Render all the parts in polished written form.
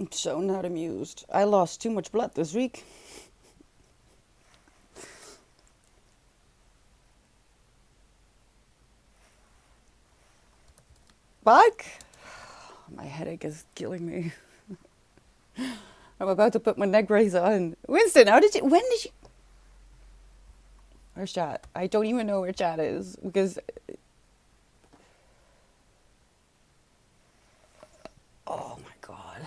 I'm so not amused. I lost too much blood this week. Fuck! My headache is killing me. I'm about to put my neck brace on. Winston, when did you, where's chat? I don't even know where chat is because, oh my god.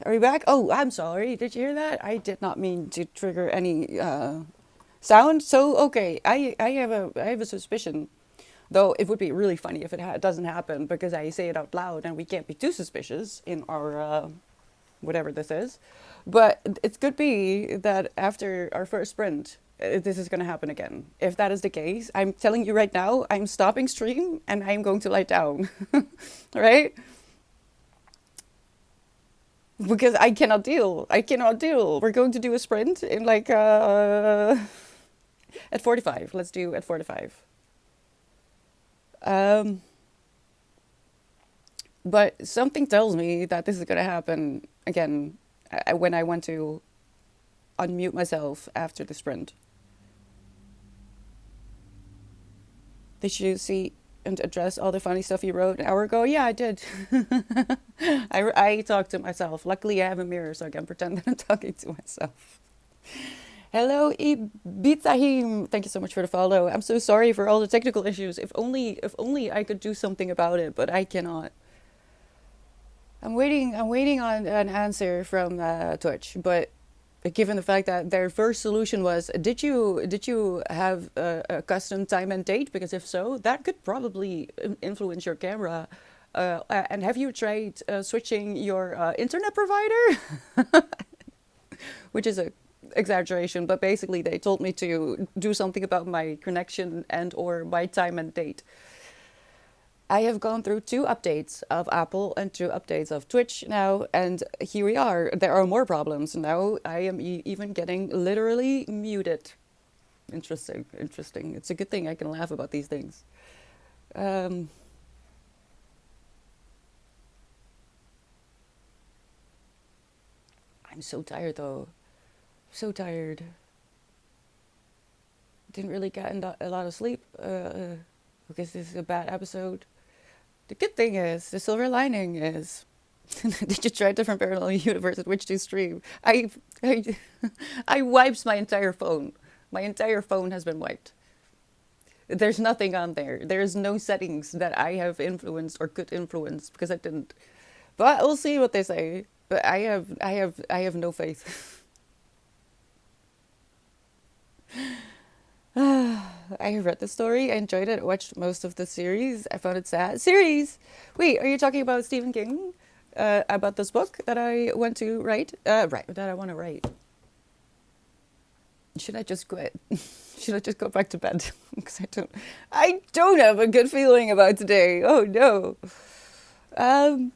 Are we back? Oh, I'm sorry. Did you hear that? I did not mean to trigger any sound. So, okay, I have a suspicion. Though it would be really funny if it doesn't happen because I say it out loud and we can't be too suspicious in our whatever this is. But it could be that after our first sprint, this is going to happen again. If that is the case, I'm telling you right now, I'm stopping stream and I'm going to lie down. Right? Because I cannot deal. I cannot deal. We're going to do a sprint in like at 45. Let's do at 45. Um, but something tells me that this is going to happen again when I want to unmute myself after the sprint. Did you see and address all the funny stuff you wrote an hour ago? Yeah, I did. I talked to myself. Luckily, I have a mirror so I can pretend that I'm talking to myself. Hello, Ibitahim. Thank you so much for the follow. I'm so sorry for all the technical issues. If only I could do something about it, but I cannot. I'm waiting on an answer from Twitch, but given the fact that their first solution was, did you have a custom time and date? Because if so, that could probably influence your camera. And have you tried switching your internet provider? Which is a exaggeration, but basically they told me to do something about my connection and or my time and date. I have gone through 2 updates of Apple and 2 updates of Twitch now, and here we are. There are more problems. Now I am even getting literally muted. Interesting, interesting. It's a good thing I can laugh about these things. Um, I'm so tired though. So tired. Didn't really get a lot of sleep because this is a bad episode. The good thing is, the silver lining is, did you try a different parallel universe at which to stream? I, I wiped my entire phone. My entire phone has been wiped. There's nothing on there. There's no settings that I have influenced or could influence because I didn't. But we'll see what they say. But I have no faith. I read the story. I enjoyed it. I watched most of the series. I found it sad. Series? Wait, are you talking about Stephen King? About this book that I want to write? Right, that I want to write. Should I just quit? Should I just go back to bed? Because I don't have a good feeling about today. Oh no. Um,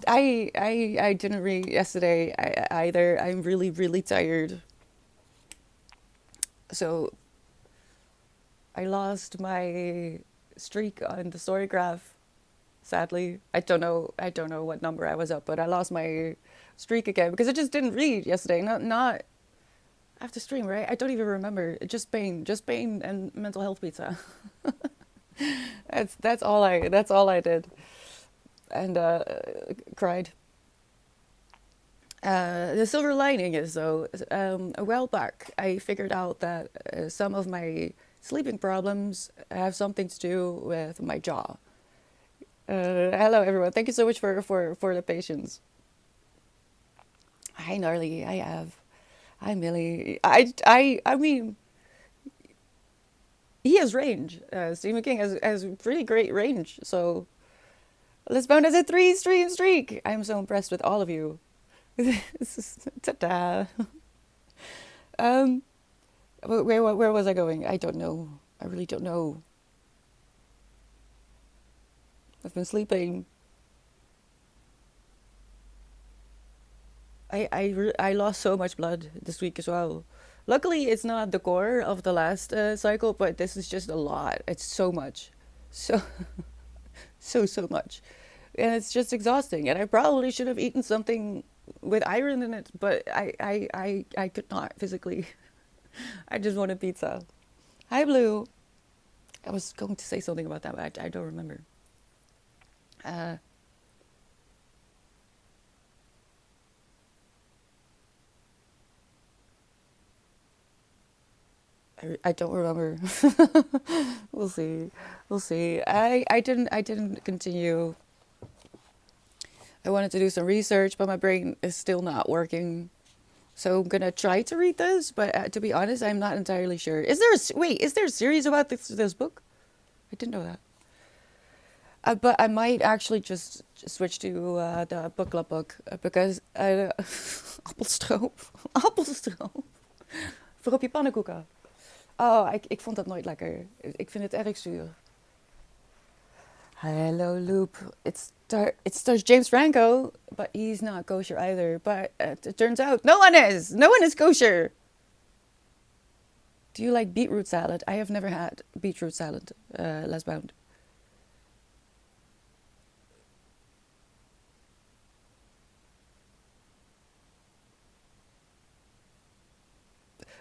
I didn't read yesterday either. I'm really, really tired. So I lost my streak on the story graph. Sadly, I don't know what number I was up, but I lost my streak again because I just didn't read yesterday. Not after stream, right? I don't even remember. Just pain and mental health pizza. That's all I did, and cried. The silver lining is though, a while back I figured out that some of my sleeping problems have something to do with my jaw. Hello everyone. Thank you so much for the patience. Hi Gnarly. I have. Hi Millie. I mean, he has range. Stephen King has pretty great range. So let's bound as a 3 stream streak. I'm so impressed with all of you. Ta-da. Um, where was I going? I don't know. I really don't know. I've been sleeping. I lost so much blood this week as well. Luckily, it's not the core of the last cycle, but this is just a lot. It's so much. So, so much. And it's just exhausting. And I probably should have eaten something. with iron in it, but I could not physically. I just wanted pizza. Hi, Blue. I was going to say something about that, but I don't remember. Uh, I don't remember. We'll see. We'll see. I didn't continue. I wanted to do some research, but my brain is still not working. So I'm gonna try to read this, but to be honest, I'm not entirely sure. Wait? Is there a series about this book? I didn't know that. But I might actually just switch to the book club book because appelstroop, appelstroop voor op je pannenkoeken. Oh, ik vond dat nooit lekker. Ik vind het erg zuur. Hello, Loop. It stars James Franco, but he's not kosher either. But it turns out no one is. No one is kosher. Do you like beetroot salad? I have never had beetroot salad, lesbound.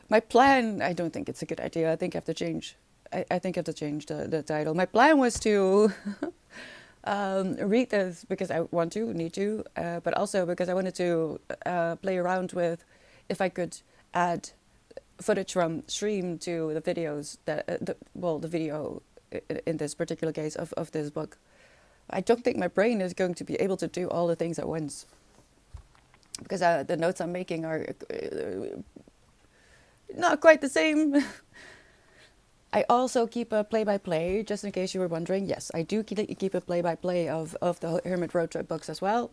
My plan, I don't think it's a good idea. I think I have to change. I think I have to change the title. My plan was to read this because I want to, need to, but also because I wanted to play around with if I could add footage from stream to the videos the video in this particular case of this book. I don't think my brain is going to be able to do all the things at once because the notes I'm making are not quite the same. I also keep a play-by-play, just in case you were wondering. Yes, I do keep a play-by-play of the Hermit Road Trip books as well.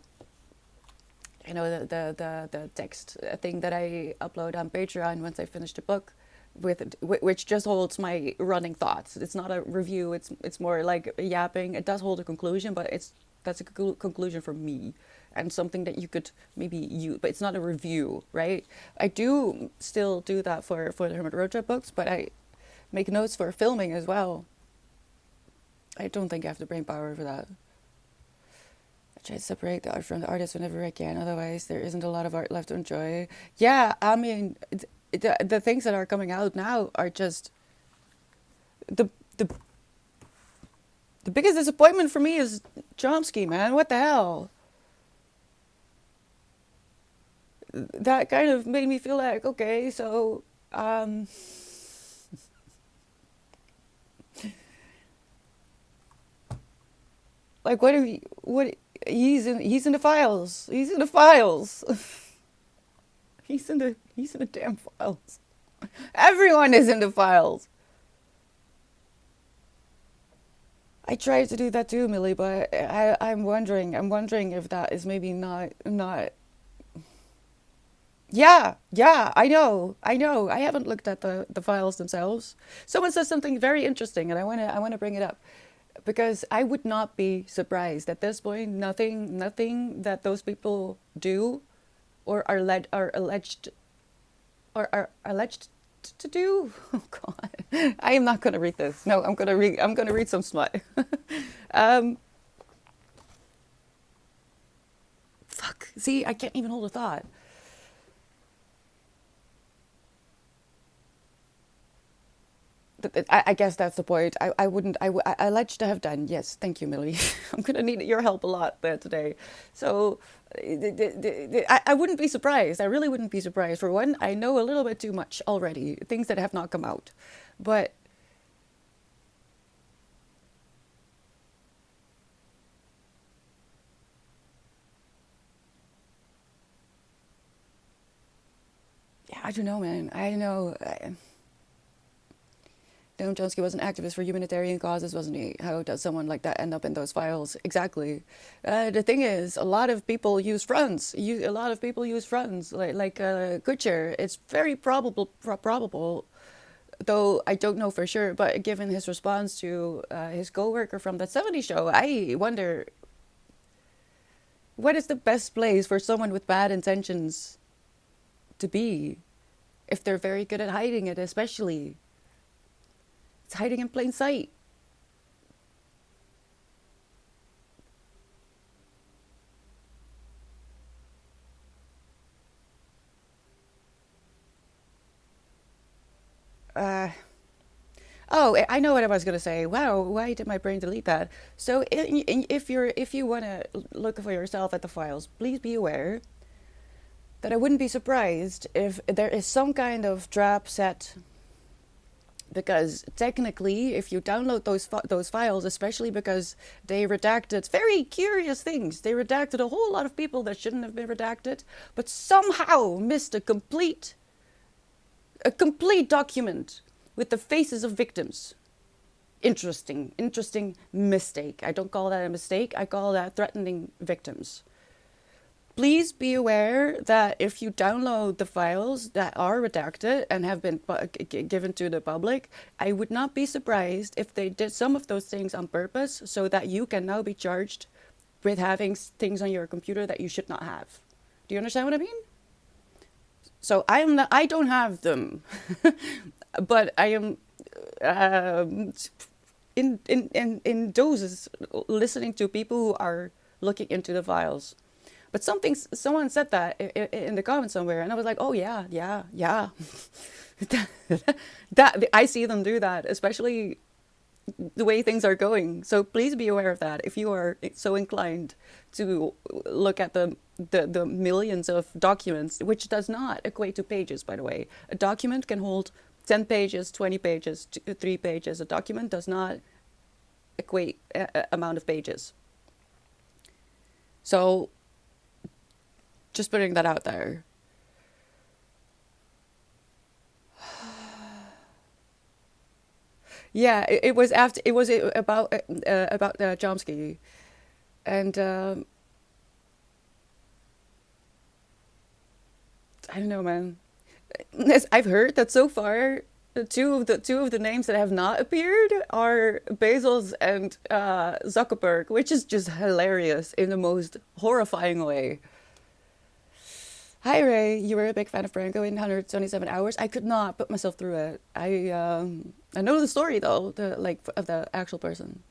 You know, the text thing that I upload on Patreon once I finish the book, which just holds my running thoughts. It's not a review. It's more like yapping. It does hold a conclusion, but that's a conclusion for me and something that you could maybe use, but it's not a review, right? I do still do that for the Hermit Road Trip books, but I make notes for filming as well. I don't think I have the brain power for that. I try to separate the art from the artist whenever I can, otherwise there isn't a lot of art left to enjoy. Yeah, I mean, the things that are coming out now are just the the the biggest disappointment for me is Chomsky, man. What the hell? That kind of made me feel like, okay, so like what he's in the files. He's in the files. He's in the damn files. Everyone is in the files. I tried to do that too, Millie, but I'm wondering if that is maybe not. Yeah, I know. I haven't looked at the files themselves. Someone says something very interesting, and I wanna bring it up because I would not be surprised at this point. Nothing that those people do or are alleged or are alleged to do. Oh God, I am not gonna read this. No, I'm gonna read some smut. um, fuck. See, I can't even hold a thought. I guess that's the point. I wouldn't. I alleged to have done. Yes, thank you, Millie. I'm gonna need your help a lot there today. So, I wouldn't be surprised. I really wouldn't be surprised. For one, I know a little bit too much already. Things that have not come out, but yeah, I don't know, man. I don't know. Noam Chomsky was an activist for humanitarian causes, wasn't he? How does someone like that end up in those files? Exactly. The thing is, a lot of people use fronts. A lot of people use fronts, like Kutcher. It's very probable, though I don't know for sure. But given his response to his coworker from that '70s show, I wonder what is the best place for someone with bad intentions to be if they're very good at hiding it, especially. It's hiding in plain sight. Uh, oh, I know what I was gonna say. Wow, why did my brain delete that? So, if you wanna look for yourself at the files, please be aware that I wouldn't be surprised if there is some kind of trap set, because technically, if you download those files, especially because they redacted very curious things, they redacted a whole lot of people that shouldn't have been redacted, but somehow missed a complete document with the faces of victims. Interesting mistake. I don't call that a mistake. I call that threatening victims. Please be aware that if you download the files that are redacted and have been given to the public, I would not be surprised if they did some of those things on purpose so that you can now be charged with having things on your computer that you should not have. Do you understand what I mean? So I don't have them, but I am in doses listening to people who are looking into the files. But someone said that in the comments somewhere, and I was like, oh yeah. that I see them do that, especially the way things are going. So please be aware of that if you are so inclined to look at the millions of documents, which does not equate to pages, by the way. A document can hold 10 pages, 20 pages, 3 pages. A document does not equate amount of pages. So just putting that out there. Yeah, it was after it was about Chomsky, and I don't know, man. I've heard that so far, two of the names that have not appeared are Bezos and Zuckerberg, which is just hilarious in the most horrifying way. Hi Ray, you were a big fan of Branko in 127 hours. I could not put myself through it. I know the story though, the like of the actual person.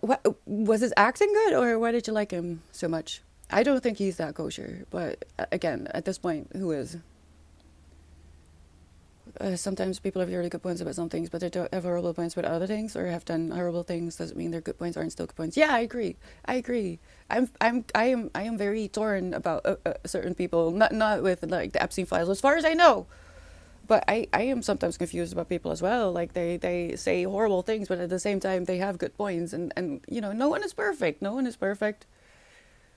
What was his acting good, or why did you like him so much? I don't think he's that kosher, but again, at this point, who is? Sometimes people have really good points about some things, but they don't have horrible points about other things, or have done horrible things. Doesn't mean their good points aren't still good points. Yeah, I agree. I agree. I am very torn about certain people. Not with like the Epstein files, as far as I know. But I am sometimes confused about people as well. Like they say horrible things, but at the same time they have good points. And you know, no one is perfect. No one is perfect.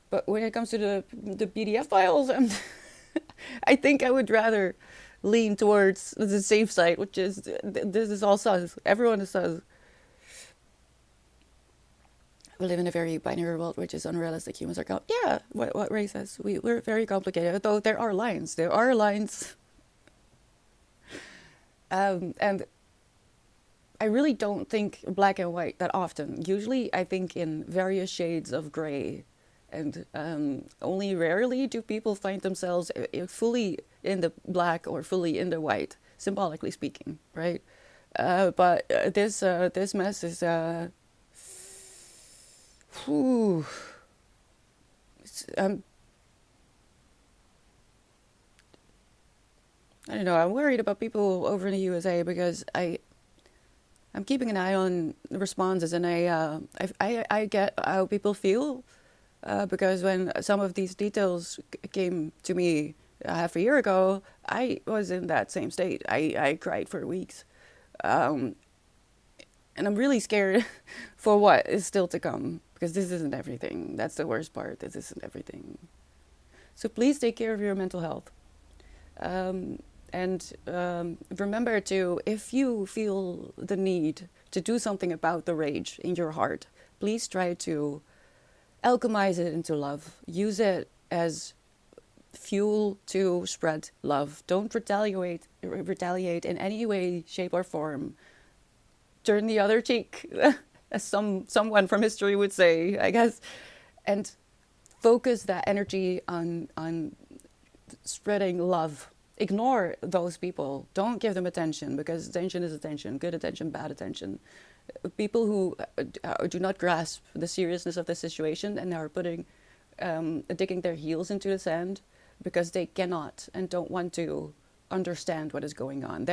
But when it comes to the PDF files, I think I would rather lean towards the safe side, which is this is all sus. Everyone is sus. We live in a very binary world, which is unrealistic. Humans are yeah. What Ray says, we're very complicated. Though there are lines. There are lines. And I really don't think black and white that often. Usually, I think in various shades of gray. And only rarely do people find themselves fully in the black or fully in the white, symbolically speaking, right? But this mess is whew, I don't know. I'm worried about people over in the USA because I'm keeping an eye on responses, and I get how people feel. Because when some of these details came to me half a year ago, I was in that same state. I cried for weeks. And I'm really scared for what is still to come, because this isn't everything. That's the worst part. This isn't everything. So please take care of your mental health. And remember to, if you feel the need to do something about the rage in your heart, please try to alchemize it into love. Use it as fuel to spread love. Don't retaliate in any way, shape, or form. Turn the other cheek, as someone from history would say, I guess, and focus that energy on spreading love. Ignore those people. Don't give them attention, because attention is attention. Good attention, bad attention. People who do not grasp the seriousness of the situation and are digging their heels into the sand because they cannot and don't want to understand what is going on.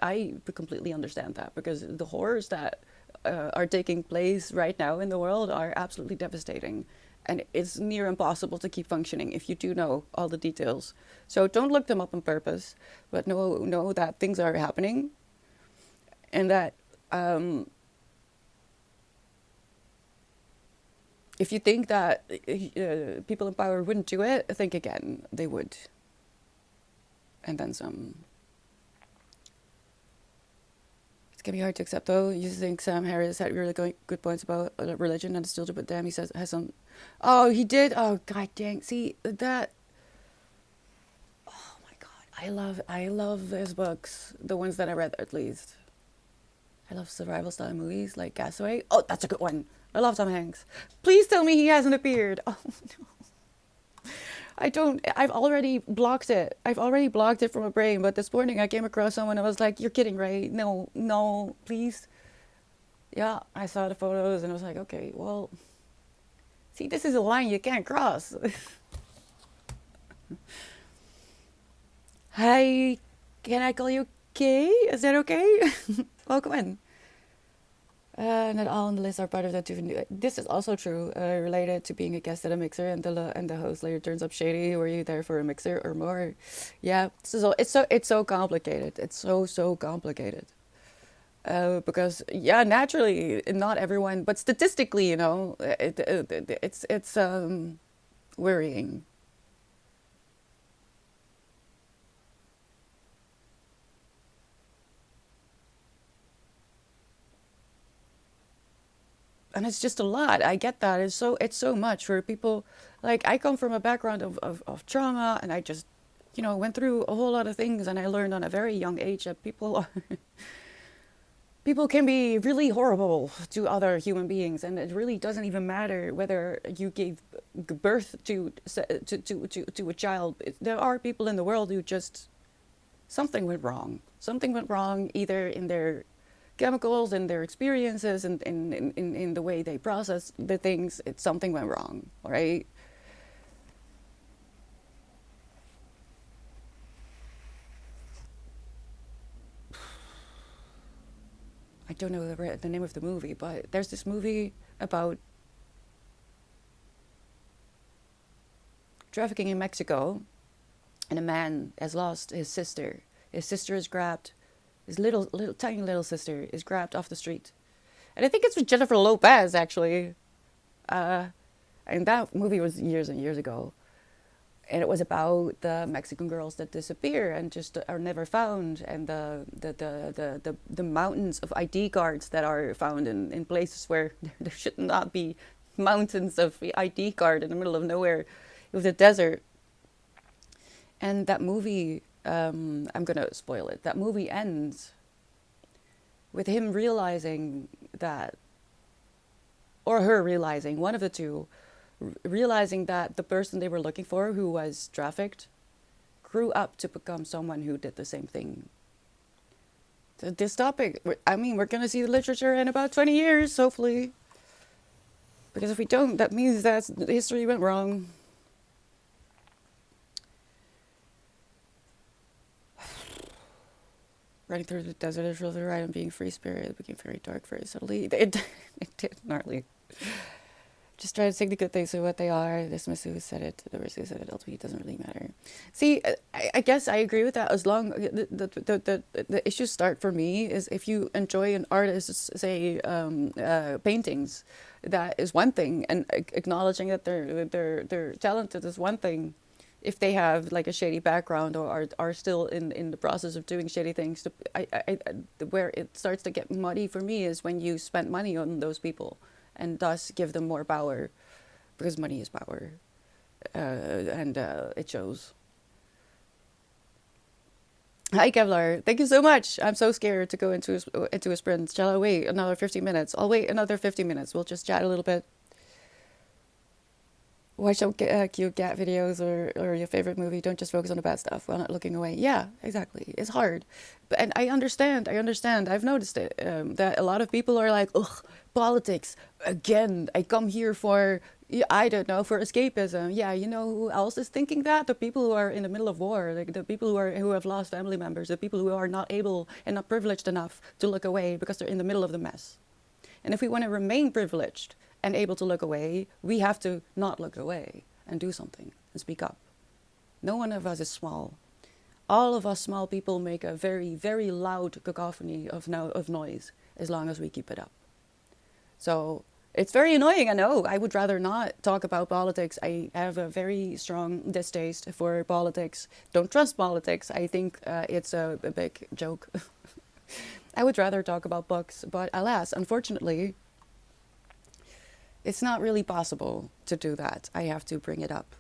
I completely understand that, because the horrors that are taking place right now in the world are absolutely devastating, and it's near impossible to keep functioning if you do know all the details. So don't look them up on purpose, but know that things are happening, and that if you think that people in power wouldn't do it, think again. They would, and then some. It's gonna be hard to accept, though. You think Sam Harris had really good points about religion and still, but damn, he says has some. Oh, he did. Oh, god dang. See that. Oh my god, I love his books. The ones that I read, at least. I love survival style movies like Castaway. Oh, that's a good one. I love Tom Hanks. Please tell me he hasn't appeared. Oh no. I don't. I've already blocked it. I've already blocked it from my brain. But this morning I came across someone. I was like, "You're kidding, right? No, no, please." Yeah, I saw the photos and I was like, "Okay, well, see, this is a line you can't cross." Hi, can I call you Kay? Is that okay? Welcome in. Not all on the list are part of that too. This is also true, related to being a guest at a mixer, and the host later turns up shady. Were you there for a mixer or more? Yeah, it's so complicated. It's so complicated. Because yeah, naturally, not everyone, but statistically, it's worrying. And it's just a lot. I get that. It's so much for people. Like, I come from a background of trauma, and I just, went through a whole lot of things, and I learned on a very young age that people can be really horrible to other human beings, and it really doesn't even matter whether you gave birth to a child. There are people in the world who just, something went wrong. Something went wrong either in their chemicals and their experiences, and in the way they process the things. Something went wrong, right? I don't know the name of the movie, but there's this movie about trafficking in Mexico, and a man has lost his sister. His sister is grabbed. His little tiny little sister is grabbed off the street, and I think it's with Jennifer Lopez, actually. Uh, and that movie was years and years ago, and it was about the Mexican girls that disappear and just are never found, and the mountains of ID cards that are found in places where there should not be mountains of ID card in the middle of nowhere. It was a desert, and that movie. I'm gonna spoil it. That movie ends with him realizing that, or her realizing, one of the two, realizing that the person they were looking for, who was trafficked, grew up to become someone who did the same thing. So this topic, I mean, we're gonna see the literature in about 20 years, hopefully. Because if we don't, that means that history went wrong. Running through the desert is really right, and being free spirit, it became very dark very subtly. It did gnarly. Just try to take the good things for what they are. Dismiss who said it. The person who said it ultimately doesn't really matter. See, I guess I agree with that. As long the issues start for me is if you enjoy an artist's, say, paintings, that is one thing, and acknowledging that they're talented is one thing. If they have like a shady background, or are still in the process of doing shady things, where it starts to get muddy for me is when you spend money on those people, and thus give them more power, because money is power, and it shows. Hi Kevlar, thank you so much. I'm so scared to go into a sprint. Shall I wait another 15 minutes? I'll wait another 15 minutes. We'll just chat a little bit. Watch some cute cat videos, or your favorite movie. Don't just focus on the bad stuff while not looking away. Yeah, exactly. It's hard. And I understand. I've noticed it. That a lot of people are like, ugh, politics. Again, I come here for Yeah, I don't know, for escapism. Yeah, you know who else is thinking that? The people who are in the middle of war, like the people who have lost family members, the people who are not able and not privileged enough to look away because they're in the middle of the mess. And if we want to remain privileged and able to look away, we have to not look away and do something and speak up. No one of us is small. All of us small people make a very, very loud cacophony of noise as long as we keep it up. So it's very annoying, I know. I would rather not talk about politics. I have a very strong distaste for politics. Don't trust politics. I think it's a big joke. I would rather talk about books, but alas, unfortunately, it's not really possible to do that. I have to bring it up.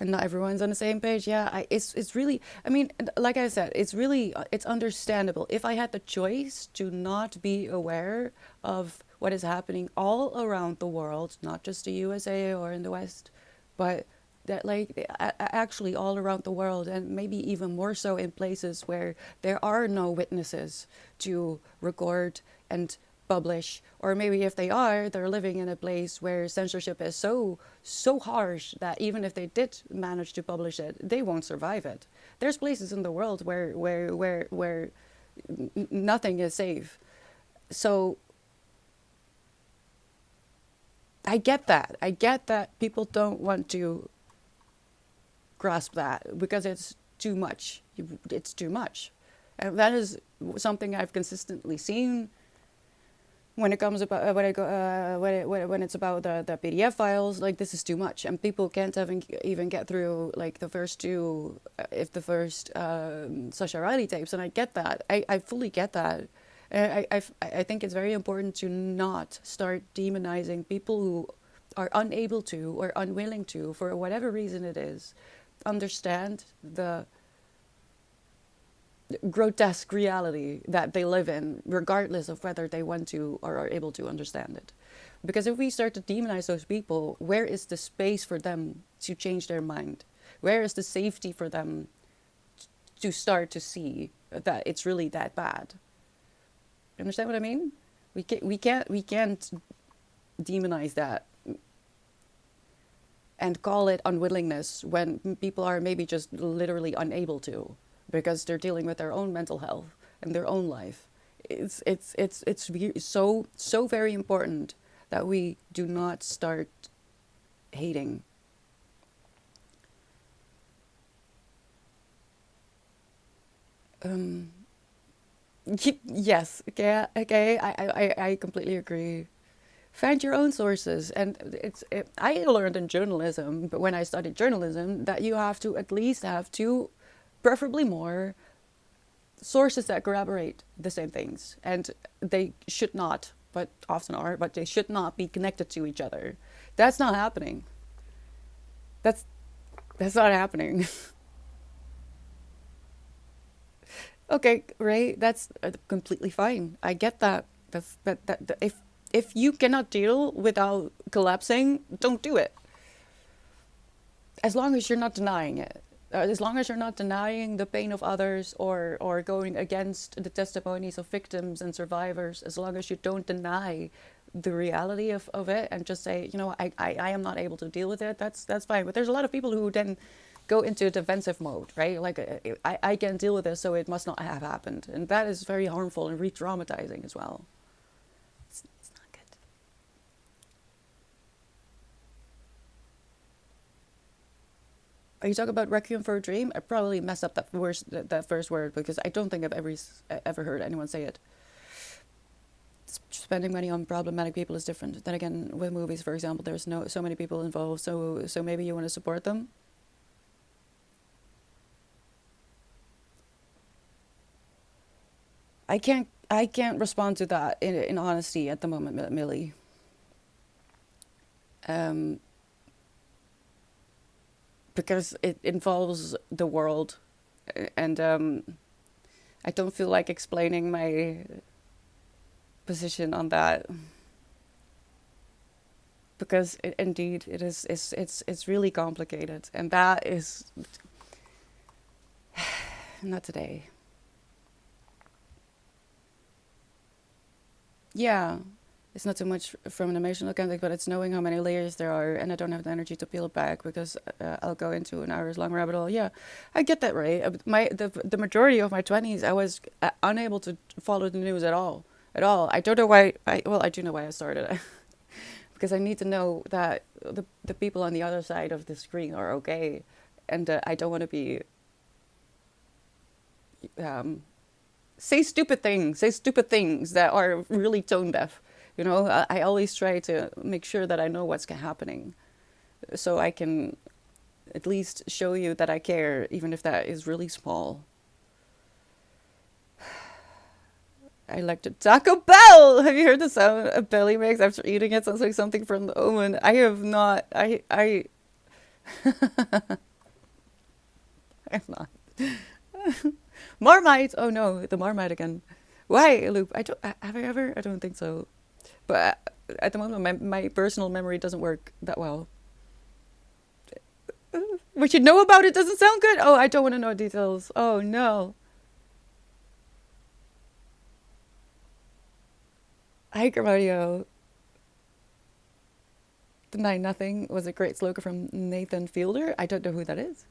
And not everyone's on the same page. Yeah, it's really, I mean, like I said, it's really, it's understandable. If I had the choice to not be aware of what is happening all around the world, not just the USA or in the West, but that like actually all around the world, and maybe even more so in places where there are no witnesses to record and publish, or maybe if they are, they're living in a place where censorship is so harsh that even if they did manage to publish it, they won't survive it. There's places in the world where nothing is safe. So I get that. I get that people don't want to grasp that because it's too much. It's too much. And that is something I've consistently seen when it comes about when it's about the PDF files. Like, this is too much, and people can't even get through like the first two, if the first Sasha Riley tapes, and I get that. I fully get that. I think it's very important to not start demonizing people who are unable to or unwilling to, for whatever reason it is, understand the grotesque reality that they live in, regardless of whether they want to or are able to understand it. Because if we start to demonize those people, where is the space for them to change their mind? Where is the safety for them to start to see that it's really that bad? Understand what I mean? We can't demonize that and call it unwillingness when people are maybe just literally unable to, because they're dealing with their own mental health and their own life. It's so very important that we do not start hating. Um, yes, okay, I completely agree. Find your own sources, and I learned in journalism, but when I studied journalism, that you have to at least have two, preferably more, sources that corroborate the same things, and they should not, but often are, but they should not be connected to each other. That's not happening. That's that's not happening. Okay, Ray, that's completely fine. I get that. If you cannot deal without collapsing, don't do it. As long as you're not denying it. As long as you're not denying the pain of others, or going against the testimonies of victims and survivors, as long as you don't deny the reality of it and just say, you know, I am not able to deal with it, that's fine. But there's a lot of people who then go into a defensive mode, right? Like, I can't deal with this, so it must not have happened. And that is very harmful and re-traumatizing as well. It's not good. Are you talking about Requiem for a Dream? I probably messed up that first word, because I don't think I've ever heard anyone say it. Spending money on problematic people is different. Then again, with movies, for example, there's so many people involved, so maybe you want to support them. I can't respond to that in honesty at the moment, Millie. Um, because it involves the world, and I don't feel like explaining my position on that, because indeed it is it's really complicated, and that is not today. Yeah, It's not so much from an emotional context, but it's knowing how many layers there are, and I don't have the energy to peel it back because I'll go into an hours long rabbit hole. Yeah, I get that, right. The majority of my 20s, I was unable to follow the news at all. At all. I don't know why. I do know why I started. Because I need to know that the people on the other side of the screen are okay, and I don't want to be say stupid things that are really tone deaf. You know, I always try to make sure that I know what's happening, so I can at least show you that I care, even if that is really small. I like to Taco Bell. Have you heard the sound a belly makes after eating it? Sounds like something from The Omen. I have not. I I'm not. Marmite. Oh no, the Marmite again. Why, Loop? Have I ever? I don't think so. But at the moment, my personal memory doesn't work that well. What you know about it doesn't sound good. Oh, I don't want to know details. Oh no. Hi, Mario. Deny Nothing was a great slogan from Nathan Fielder. I don't know who that is.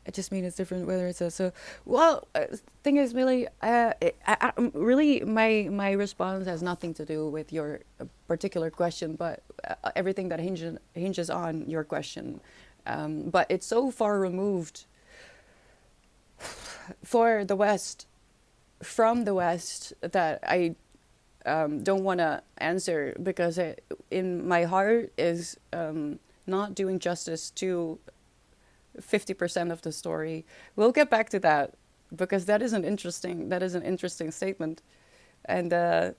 I just mean it's different whether it's a so. Well, thing is, Millie, really, my response has nothing to do with your particular question, but everything that hinges on your question. But it's so far removed for the West, from the West, that I don't want to answer because it, in my heart, is not doing justice to 50% of the story. We'll get back to that because that is an interesting statement, and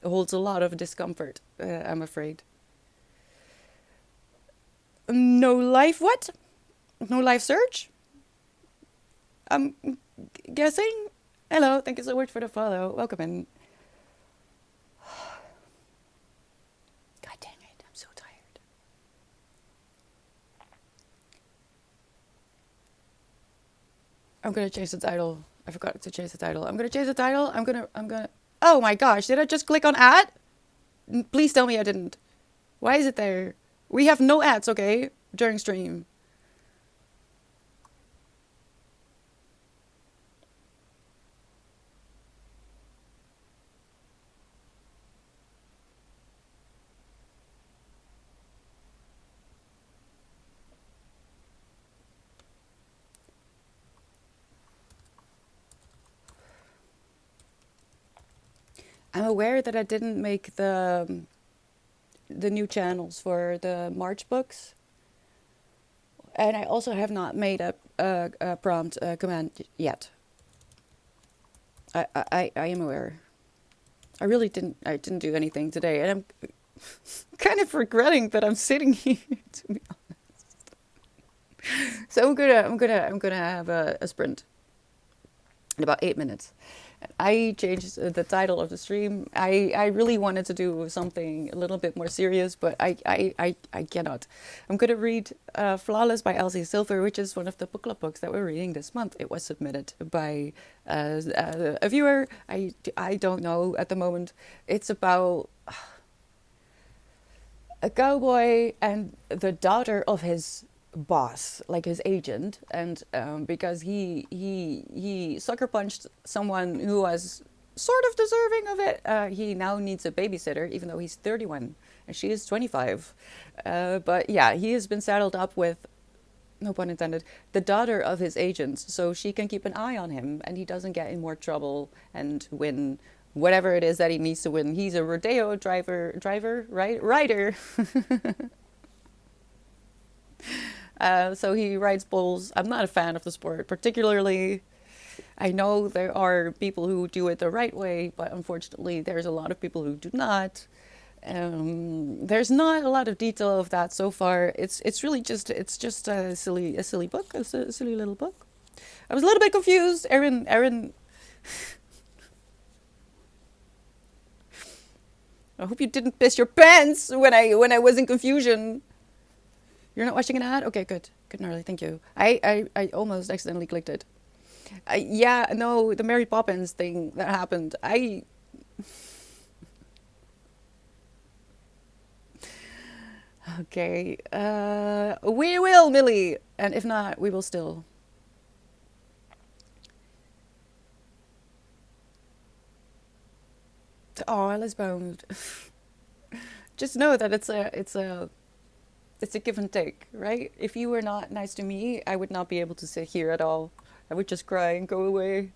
holds a lot of discomfort. I'm afraid. No life. What? No life search. I'm guessing. Hello. Thank you so much for the follow. Welcome in. God dang it! I'm so tired. I'm gonna change the title. I forgot to change the title. I'm gonna change the title. I'm gonna. Oh my gosh! Did I just click on ad? Please tell me I didn't. Why is it there? We have no ads, okay? During stream. I'm aware that I didn't make the new channels for the March books, and I also have not made a prompt command yet. I am aware. I didn't do anything today, and I'm kind of regretting that I'm sitting here. To be honest, so I'm gonna have a sprint in about 8 minutes. I changed the title of the stream. I really wanted to do something a little bit more serious, but I cannot. I'm going to read Flawless by Elsie Silver, which is one of the book club books that we're reading this month. It was submitted by a viewer. I don't know at the moment. It's about a cowboy and the daughter of his boss, like his agent, and because he sucker punched someone who was sort of deserving of it, he now needs a babysitter, even though he's 31 and she is 25. But yeah, he has been saddled up with, no pun intended, the daughter of his agent, so she can keep an eye on him and he doesn't get in more trouble and win whatever it is that he needs to win. He's a rodeo rider. So he rides bulls. I'm not a fan of the sport particularly. I know there are people who do it the right way, but unfortunately there's a lot of people who do not. There's not a lot of detail of that so far. It's really just a silly book, a silly little book. I was a little bit confused. Erin, I hope you didn't piss your pants when I was in confusion. You're not watching an ad? Okay, good. Good, gnarly. Thank you. I almost accidentally clicked it. Yeah, no, the Mary Poppins thing that happened. Okay, we will, Millie, and if not, we will still. Oh, Alice Bound. Just know that it's a give and take, right? If you were not nice to me, I would not be able to sit here at all. I would just cry and go away.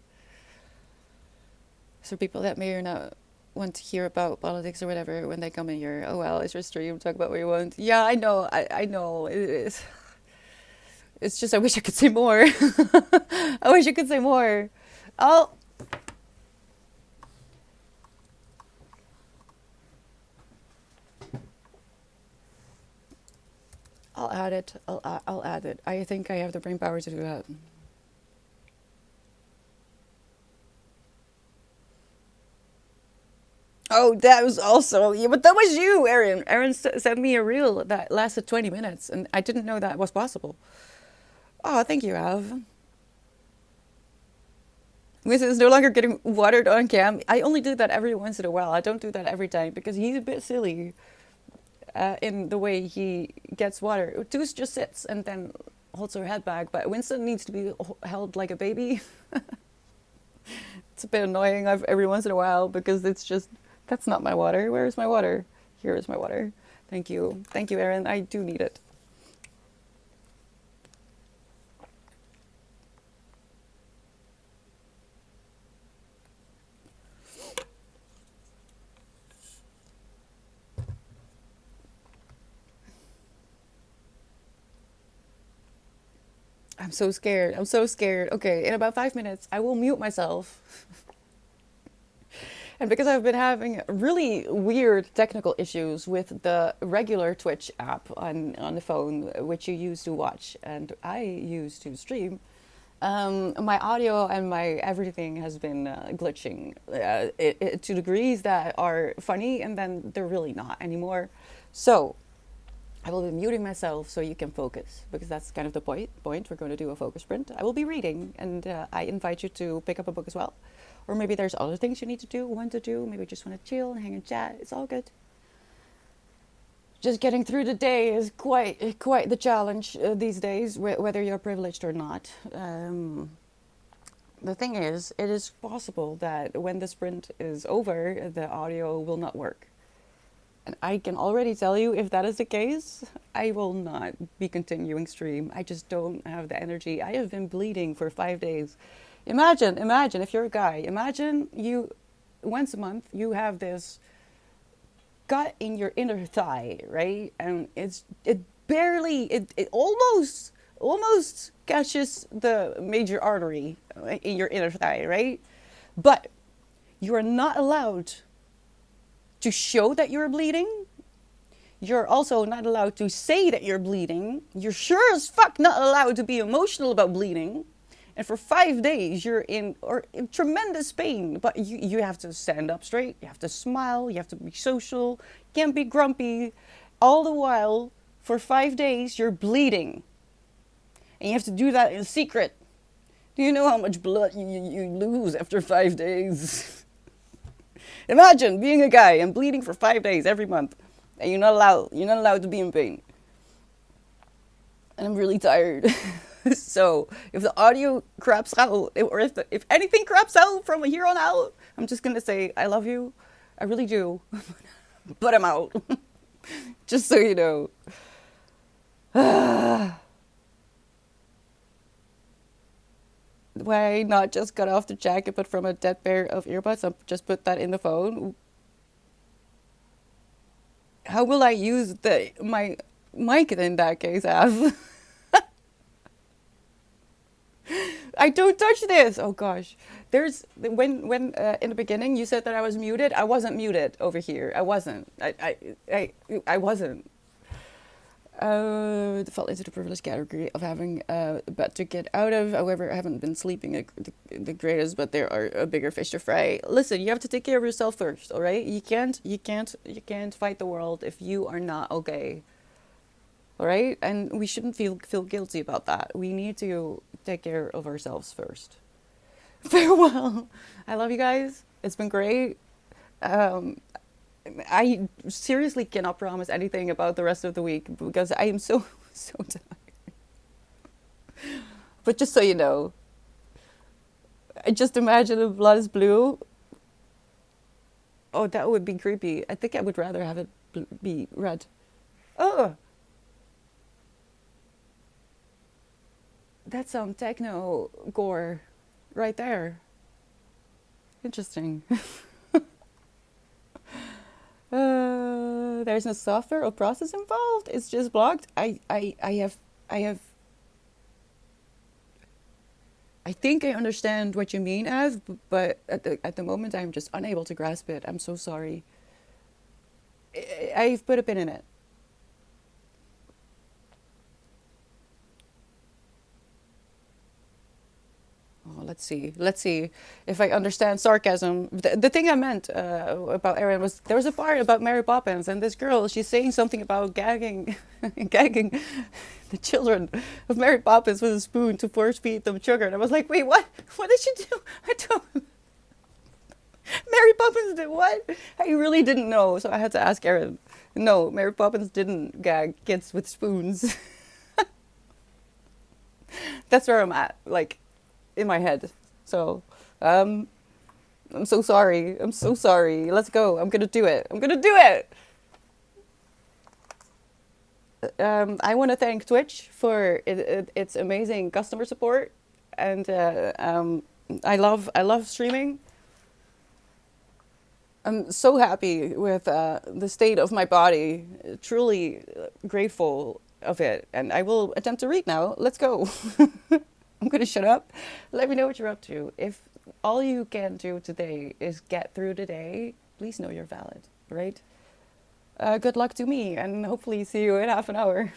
So people that may or not want to hear about politics or whatever when they come in here, oh well, it's your stream, talk about what you want. Yeah, I know, I know. It's just I wish I could say more. I wish I could say more. I'll I'll add it. I'll add it. I think I have the brain power to do that. Oh, that was also yeah, but that was you, Aaron. Aaron sent me a reel that lasted 20 minutes, and I didn't know that was possible. Oh, thank you, Av. Winston is no longer getting watered on cam. I only do that every once in a while. I don't do that every time because he's a bit silly in the way he gets water. Toos just sits and then holds her head back, but Winston needs to be held like a baby. It's a bit annoying every once in a while because it's just, that's not my water. Where is my water? Here is my water. Thank you. Thank you, Aaron. I do need it. I'm so scared. I'm so scared. Okay, in about 5 minutes, I will mute myself. And because I've been having really weird technical issues with the regular Twitch app on the phone, which you use to watch and I use to stream, my audio and my everything has been glitching to degrees that are funny and then they're really not anymore. So I will be muting myself so you can focus because that's kind of the point. We're going to do a focus sprint. I will be reading and I invite you to pick up a book as well. Or maybe there's other things you need to do, want to do. Maybe you just want to chill and hang and chat. It's all good. Just getting through the day is quite the challenge these days, whether you're privileged or not. The thing is, it is possible that when the sprint is over, the audio will not work. And I can already tell you, if that is the case, I will not be continuing stream. I just don't have the energy. I have been bleeding for 5 days. Imagine if you're a guy, imagine you, once a month, you have this cut in your inner thigh, right? And it barely, it almost catches the major artery in your inner thigh, right? But you are not allowed to show that you're bleeding. You're also not allowed to say that you're bleeding. You're sure as fuck not allowed to be emotional about bleeding. And for 5 days, you're in tremendous pain. But you have to stand up straight. You have to smile. You have to be social. You can't be grumpy. All the while, for 5 days, you're bleeding. And you have to do that in secret. Do you know how much blood you lose after 5 days? Imagine being a guy and bleeding for 5 days every month. And you're not allowed to be in pain. And I'm really tired. So if the audio craps out, or if anything craps out from here on out, I'm just gonna say I love you, I really do, but I'm out. Just so you know. Why not just cut off the jack and put from a dead pair of earbuds and just put that in the phone? How will I use my mic in that case, Av? I don't touch this. Oh gosh, there's when in the beginning you said that I was muted. I wasn't muted over here. I wasn't. I wasn't. Fell into the privileged category of having a bed to get out of. However, I haven't been sleeping the greatest, but there are a bigger fish to fry. Listen, you have to take care of yourself first. All right, you can't fight the world if you are not okay. All right, and we shouldn't feel guilty about that. We need to take care of ourselves first. Farewell. I love you guys. It's been great. Um, I seriously cannot promise anything about the rest of the week because I am so so tired. But just so you know, I just imagine if blood is blue. Oh, that would be creepy. I think I would rather have it be red. Oh, that's some techno gore right there. Interesting. There's no software or process involved. It's just blocked. I have. I think I understand what you mean, Ev, but at the moment I'm just unable to grasp it. I'm so sorry. I've put a pin in it. Oh, let's see. Let's see if I understand sarcasm. The thing I meant about Erin was there was a part about Mary Poppins and this girl. She's saying something about gagging, gagging the children of Mary Poppins with a spoon to force feed them sugar. And I was like, wait, what? What did she do? I don't. Mary Poppins did what? I really didn't know, so I had to ask Erin. No, Mary Poppins didn't gag kids with spoons. That's where I'm at, like in my head. So, um, I'm so sorry. I'm so sorry. Let's go. I'm gonna do it. I'm gonna do it. I want to thank Twitch for its amazing customer support, and I love streaming. I'm so happy with the state of my body. Truly grateful of it, and I will attempt to read now. Let's go. I'm gonna shut up. Let me know what you're up to. If all you can do today is get through the day, please know you're valid, right? Good luck to me, and hopefully see you in half an hour.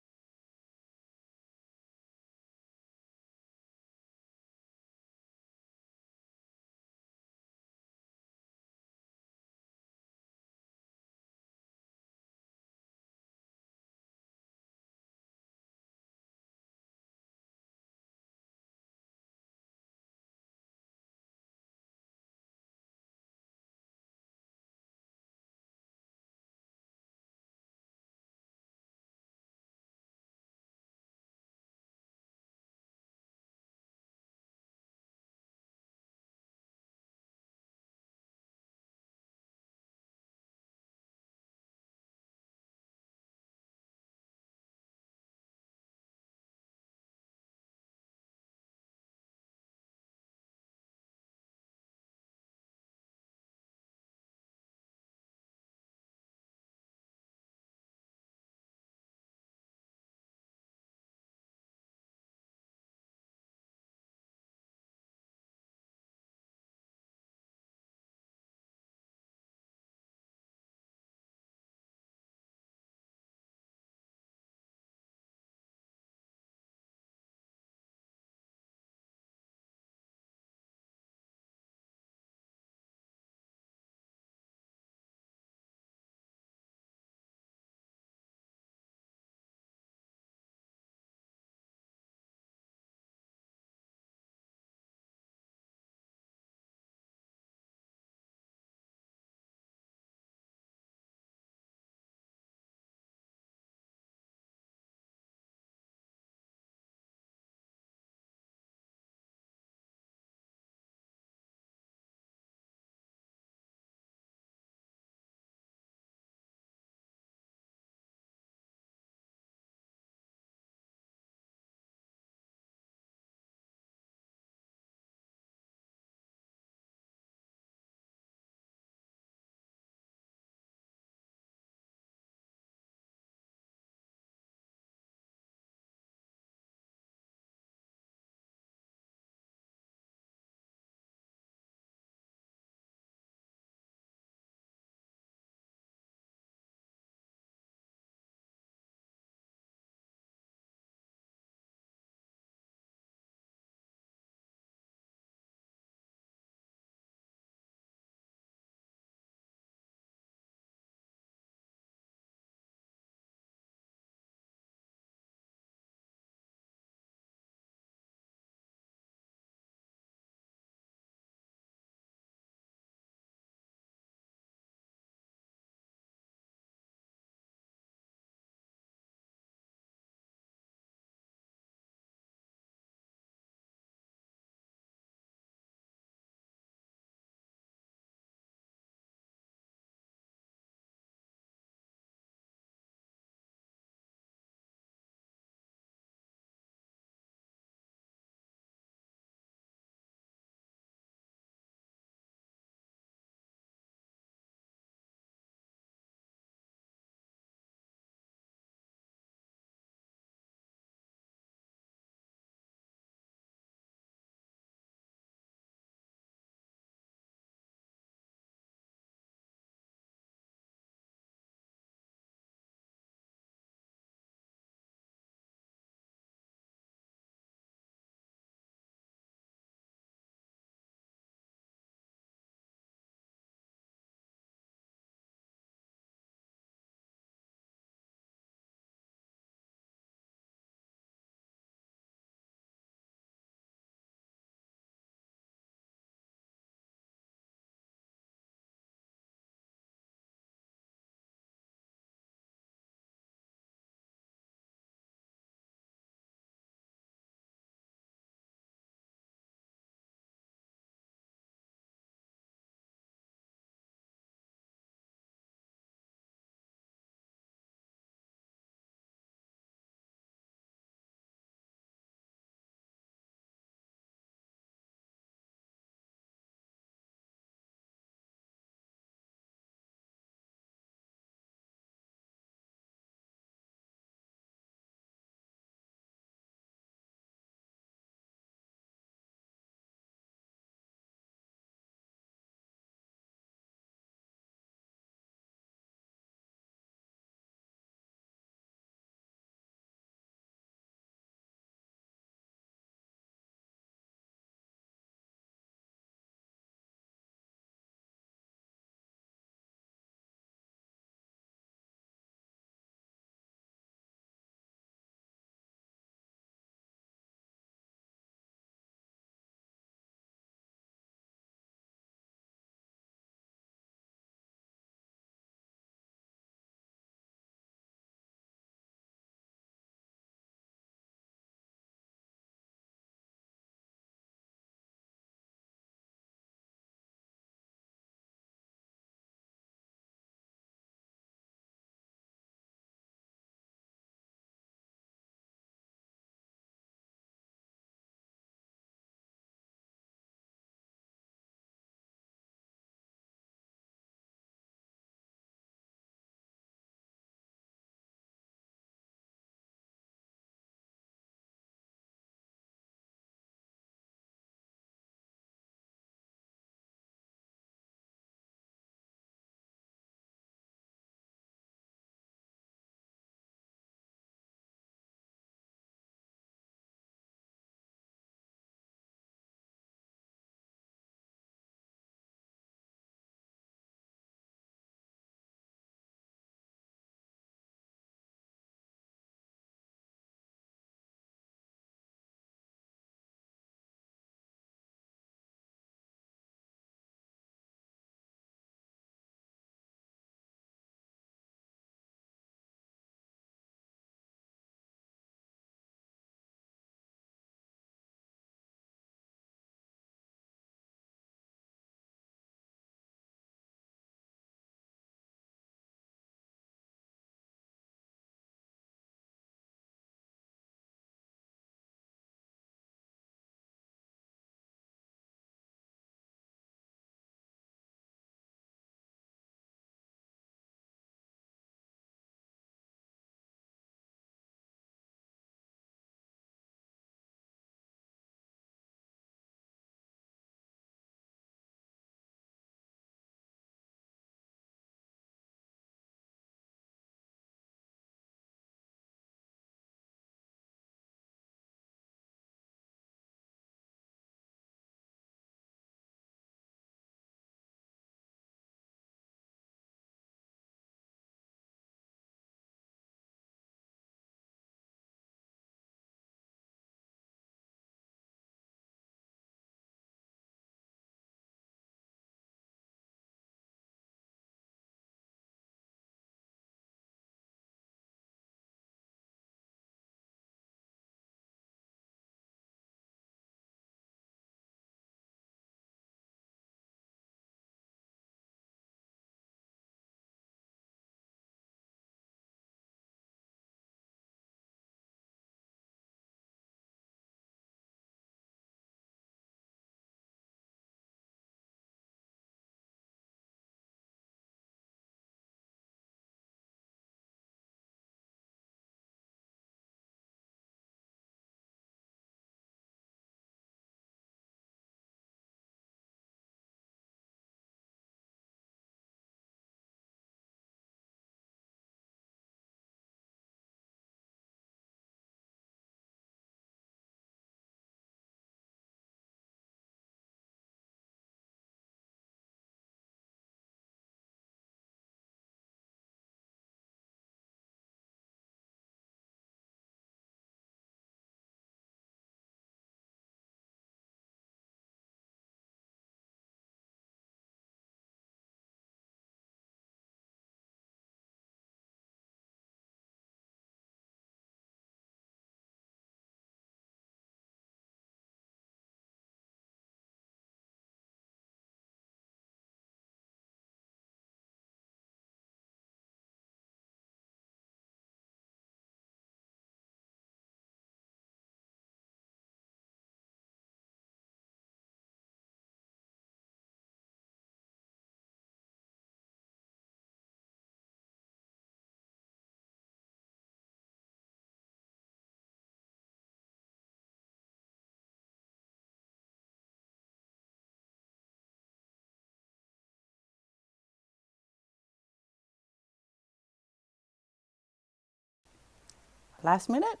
last minute,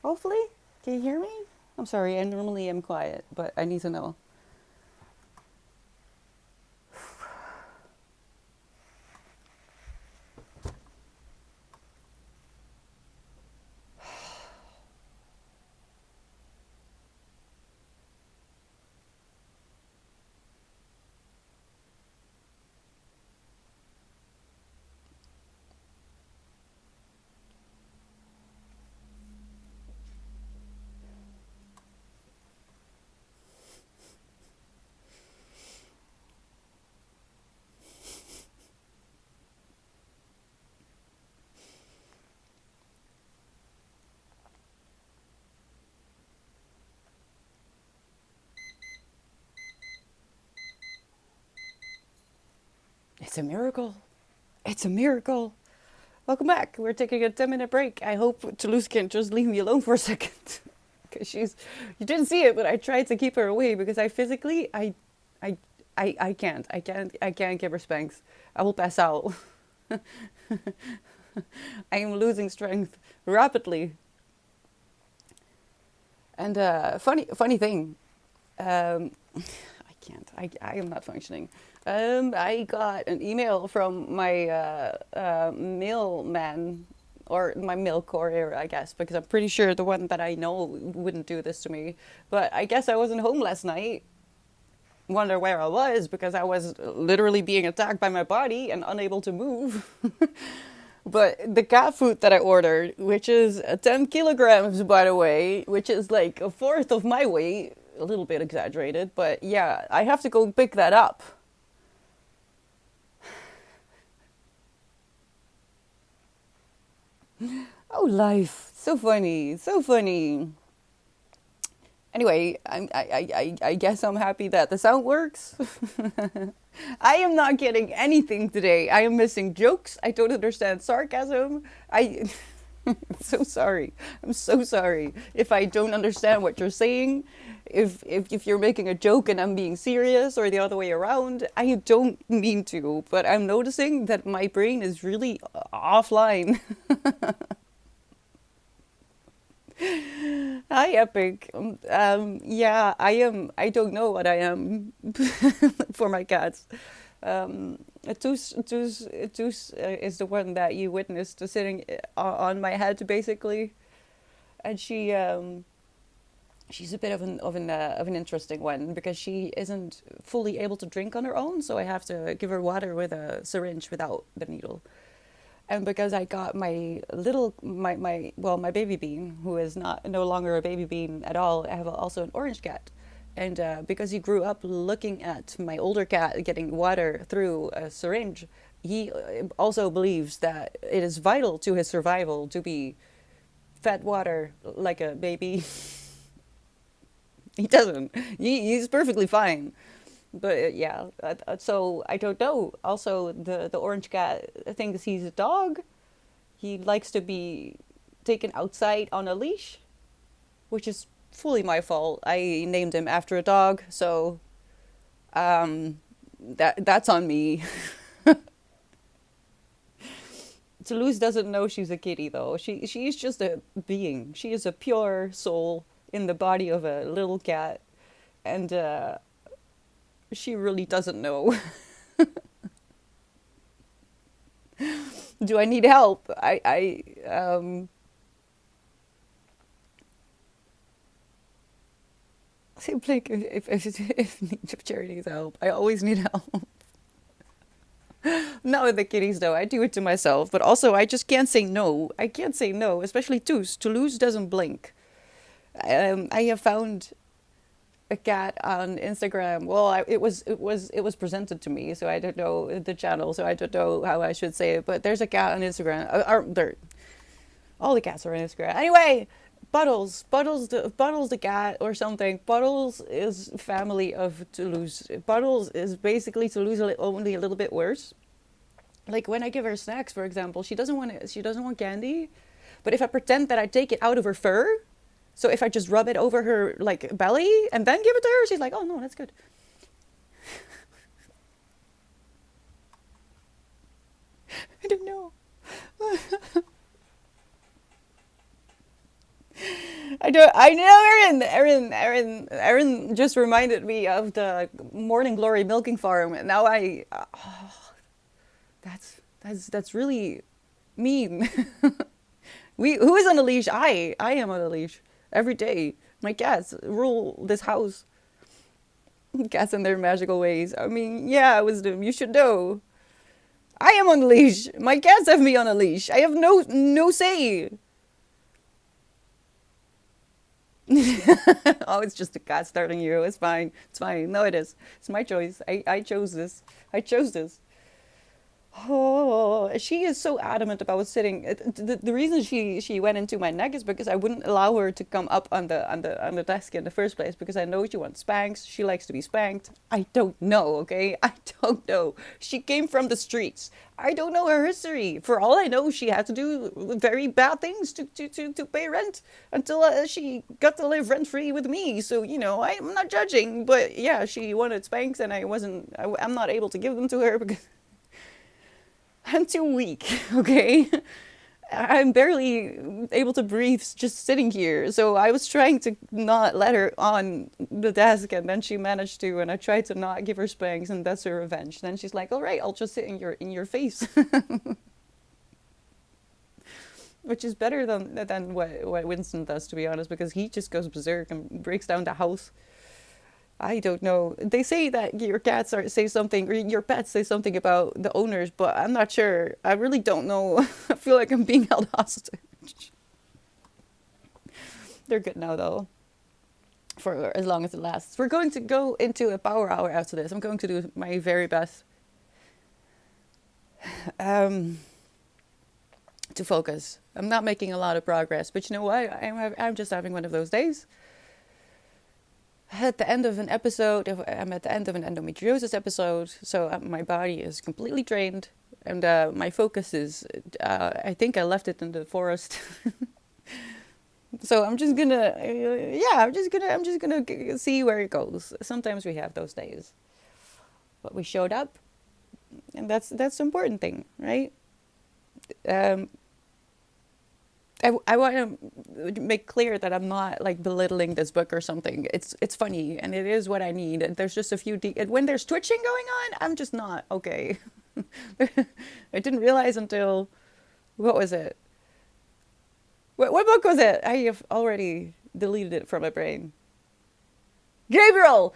hopefully. Can you hear me? I'm sorry, I normally am quiet, but I need to know. It's a miracle. It's a miracle. Welcome back. We're taking a 10-minute break. I hope Toulouse can just leave me alone for a second. Because you didn't see it, but I tried to keep her away because I physically, I, I can't give her spanks. I will pass out. I am losing strength rapidly. And funny thing, I can't. I am not functioning. I got an email from my mailman, or my mail courier, I guess, because I'm pretty sure the one that I know wouldn't do this to me. But I guess I wasn't home last night. Wonder where I was because I was literally being attacked by my body and unable to move. But the cat food that I ordered, which is 10 kilograms, by the way, which is like a fourth of my weight, a little bit exaggerated, but yeah, I have to go pick that up. Oh, life. So funny. So funny. Anyway, I guess I'm happy that the sound works. I am not getting anything today. I am missing jokes. I don't understand sarcasm. I'm so sorry. I'm so sorry if I don't understand what you're saying. If you're making a joke and I'm being serious or the other way around, I don't mean to, but I'm noticing that my brain is really offline. Hi, Epic. Yeah, I am. I don't know what I am for my cats. Tus is the one that you witnessed sitting on my head, basically, and she's a bit of an interesting one because she isn't fully able to drink on her own, so I have to give her water with a syringe without the needle. And because I got my little my baby bean, who is not no longer a baby bean at all, I have also an orange cat, and because he grew up looking at my older cat getting water through a syringe, he also believes that it is vital to his survival to be fed water like a baby. He doesn't. He's perfectly fine. But yeah, so I don't know. Also, the orange cat thinks he's a dog. He likes to be taken outside on a leash, which is fully my fault. I named him after a dog, so that's on me. Toulouse doesn't know she's a kitty though. She's just a being. She is a pure soul in the body of a little cat, and she really doesn't know. Do I need help? Simply if charity needs help, I always need help. Not with the kitties though. I do it to myself, but also I just can't say no. I can't say no, especially Toulouse. Toulouse doesn't blink. I have found a cat on Instagram. Well, it was presented to me, so I don't know the channel, so I don't know how I should say it. But there's a cat on Instagram. All the cats are on Instagram. Anyway, Buttles the cat or something. Buttles is family of Toulouse. Buttles is basically Toulouse only a little bit worse. Like when I give her snacks, for example, she doesn't want it. She doesn't want candy. But if I pretend that I take it out of her fur, so if I just rub it over her like belly and then give it to her, she's like, "Oh no, that's good." I don't know. I don't. I know, Erin just reminded me of the Morning Glory milking farm. And now that's really mean. Who is on a leash? I am on a leash every day. My cats rule this house. Cats and their magical ways. I mean, yeah, wisdom. You should know. I am on a leash. My cats have me on a leash. I have no say. Oh, it's just a cat starting you. It's fine. It's fine. No, it is. It's my choice. I chose this. I chose this. Oh, she is so adamant about sitting. The reason she went into my neck is because I wouldn't allow her to come up on the desk in the first place because I know she wants spanks. She likes to be spanked. I don't know, okay? I don't know. She came from the streets. I don't know her history. For all I know, she had to do very bad things to pay rent until she got to live rent free with me. So, I'm not judging, but yeah, she wanted spanks and I'm not able to give them to her because I'm too weak, okay? I'm barely able to breathe just sitting here. So I was trying to not let her on the desk, and then she managed to, and I tried to not give her spanks, and that's her revenge. Then she's like, "All right, I'll just sit in your face," which is better than what Winston does, to be honest, because he just goes berserk and breaks down the house. I don't know. They say that your cats say something, or your pets say something about the owners, but I'm not sure. I really don't know. I feel like I'm being held hostage. They're good now, though, for as long as it lasts. We're going to go into a power hour after this. I'm going to do my very best um, to focus. I'm not making a lot of progress, but you know what? I'm just having one of those days. At the end of an episode, I'm at the end of an endometriosis episode, so my body is completely drained, and my focus is, I think I left it in the forest. So I'm just gonna, I'm just gonna see where it goes. Sometimes we have those days, but we showed up, and that's the important thing, right? Um, I want to make clear that I'm not like belittling this book or something. It's funny and it is what I need. There's just a few when there's twitching going on, I'm just not okay. I didn't realize until what was it? What book was it? I have already deleted it from my brain. Gabriel.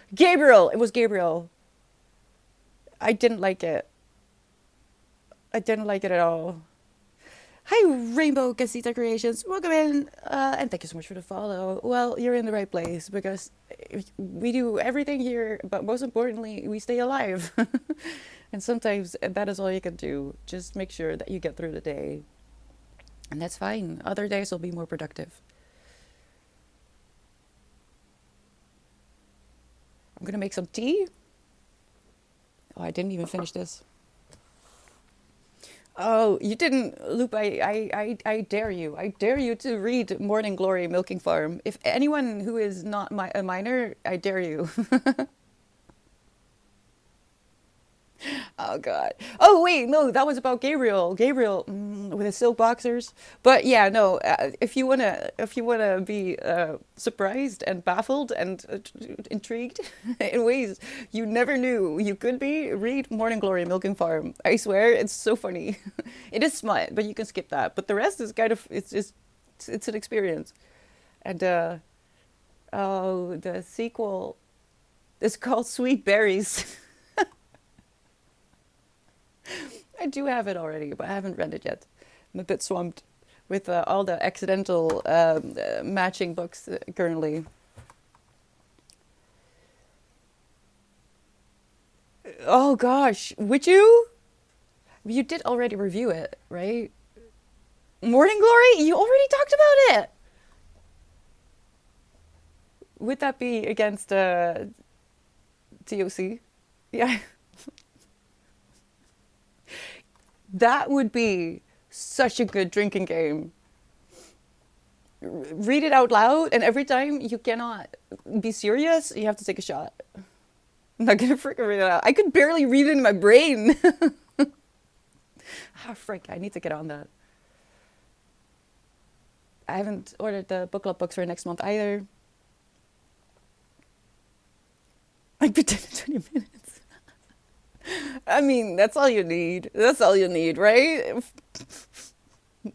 It was Gabriel. I didn't like it. I didn't like it at all. Hi, Rainbow Casita Creations. Welcome in, and thank you so much for the follow. Well, you're in the right place because we do everything here, but most importantly, we stay alive. And sometimes that is all you can do. Just make sure that you get through the day. And that's fine. Other days will be more productive. I'm going to make some tea. Oh, I didn't even finish this. Oh, you didn't, Loop. I dare you. I dare you to read Morning Glory Milking Farm. If anyone who is not a minor, I dare you. Oh God. Oh wait, no, that was about Gabriel. Gabriel with his silk boxers. But yeah, no. If you wanna be surprised and baffled and intrigued in ways you never knew you could be, read Morning Glory Milking Farm. I swear, it's so funny. It is smut, but you can skip that. But the rest is kind of it's an experience. And oh, the sequel is called Sweet Berries. I do have it already, but I haven't read it yet. I'm a bit swamped with all the accidental matching books currently. Oh gosh, would you? You did already review it, right? Morning Glory? You already talked about it! Would that be against TOC? Yeah. That would be such a good drinking game. Read it out loud, and every time you cannot be serious, you have to take a shot. I'm not gonna freaking read it out. I could barely read it in my brain. Ah, frick, I need to get on that. I haven't ordered the book club books for next month either. I'd be done in 20 minutes. I mean, that's all you need. That's all you need, right?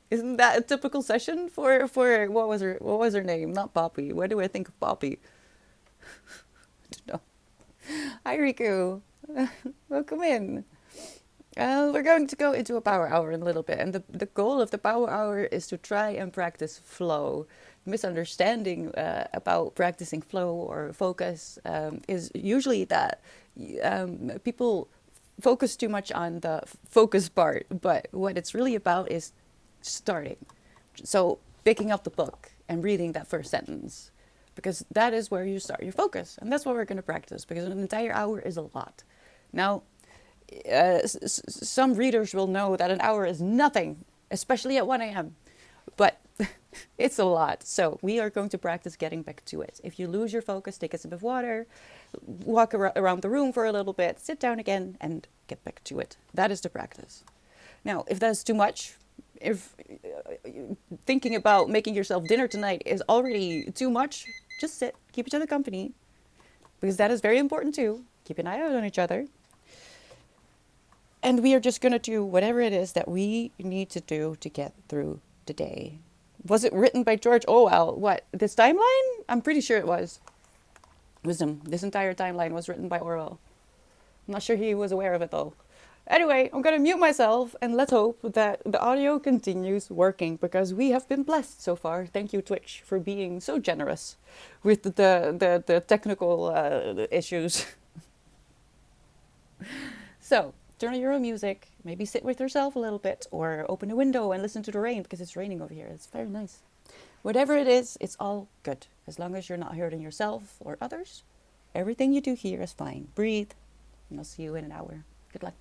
Isn't that a typical session for what was her name? Not Poppy. Why do I think of Poppy? I don't know. Hi Riku. Welcome in. We're going to go into a power hour in a little bit, and the goal of the power hour is to try and practice flow. Misunderstanding about practicing flow or focus is usually that people focus too much on the focus part, but what it's really about is starting. So picking up the book and reading that first sentence, because that is where you start your focus, and that's what we're going to practice. Because an entire hour is a lot. Now, some readers will know that an hour is nothing, especially at 1 a.m. But it's a lot. So we are going to practice getting back to it. If you lose your focus, take a sip of water, walk around the room for a little bit, sit down again, and get back to it. That is the practice. Now, if that's too much, if thinking about making yourself dinner tonight is already too much, just sit, keep each other company, because that is very important too. Keep an eye out on each other. And we are just going to do whatever it is that we need to do to get through the day. Was it written by George Orwell? What, this timeline? I'm pretty sure it was. Wisdom, this entire timeline was written by Orwell. I'm not sure he was aware of it though. Anyway, I'm going to mute myself and let's hope that the audio continues working, because we have been blessed so far. Thank you, Twitch, for being so generous with the technical issues. So, turn on your own music, maybe sit with yourself a little bit, or open a window and listen to the rain, because it's raining over here. It's very nice. Whatever it is, it's all good. As long as you're not hurting yourself or others, everything you do here is fine. Breathe, and I'll see you in an hour. Good luck.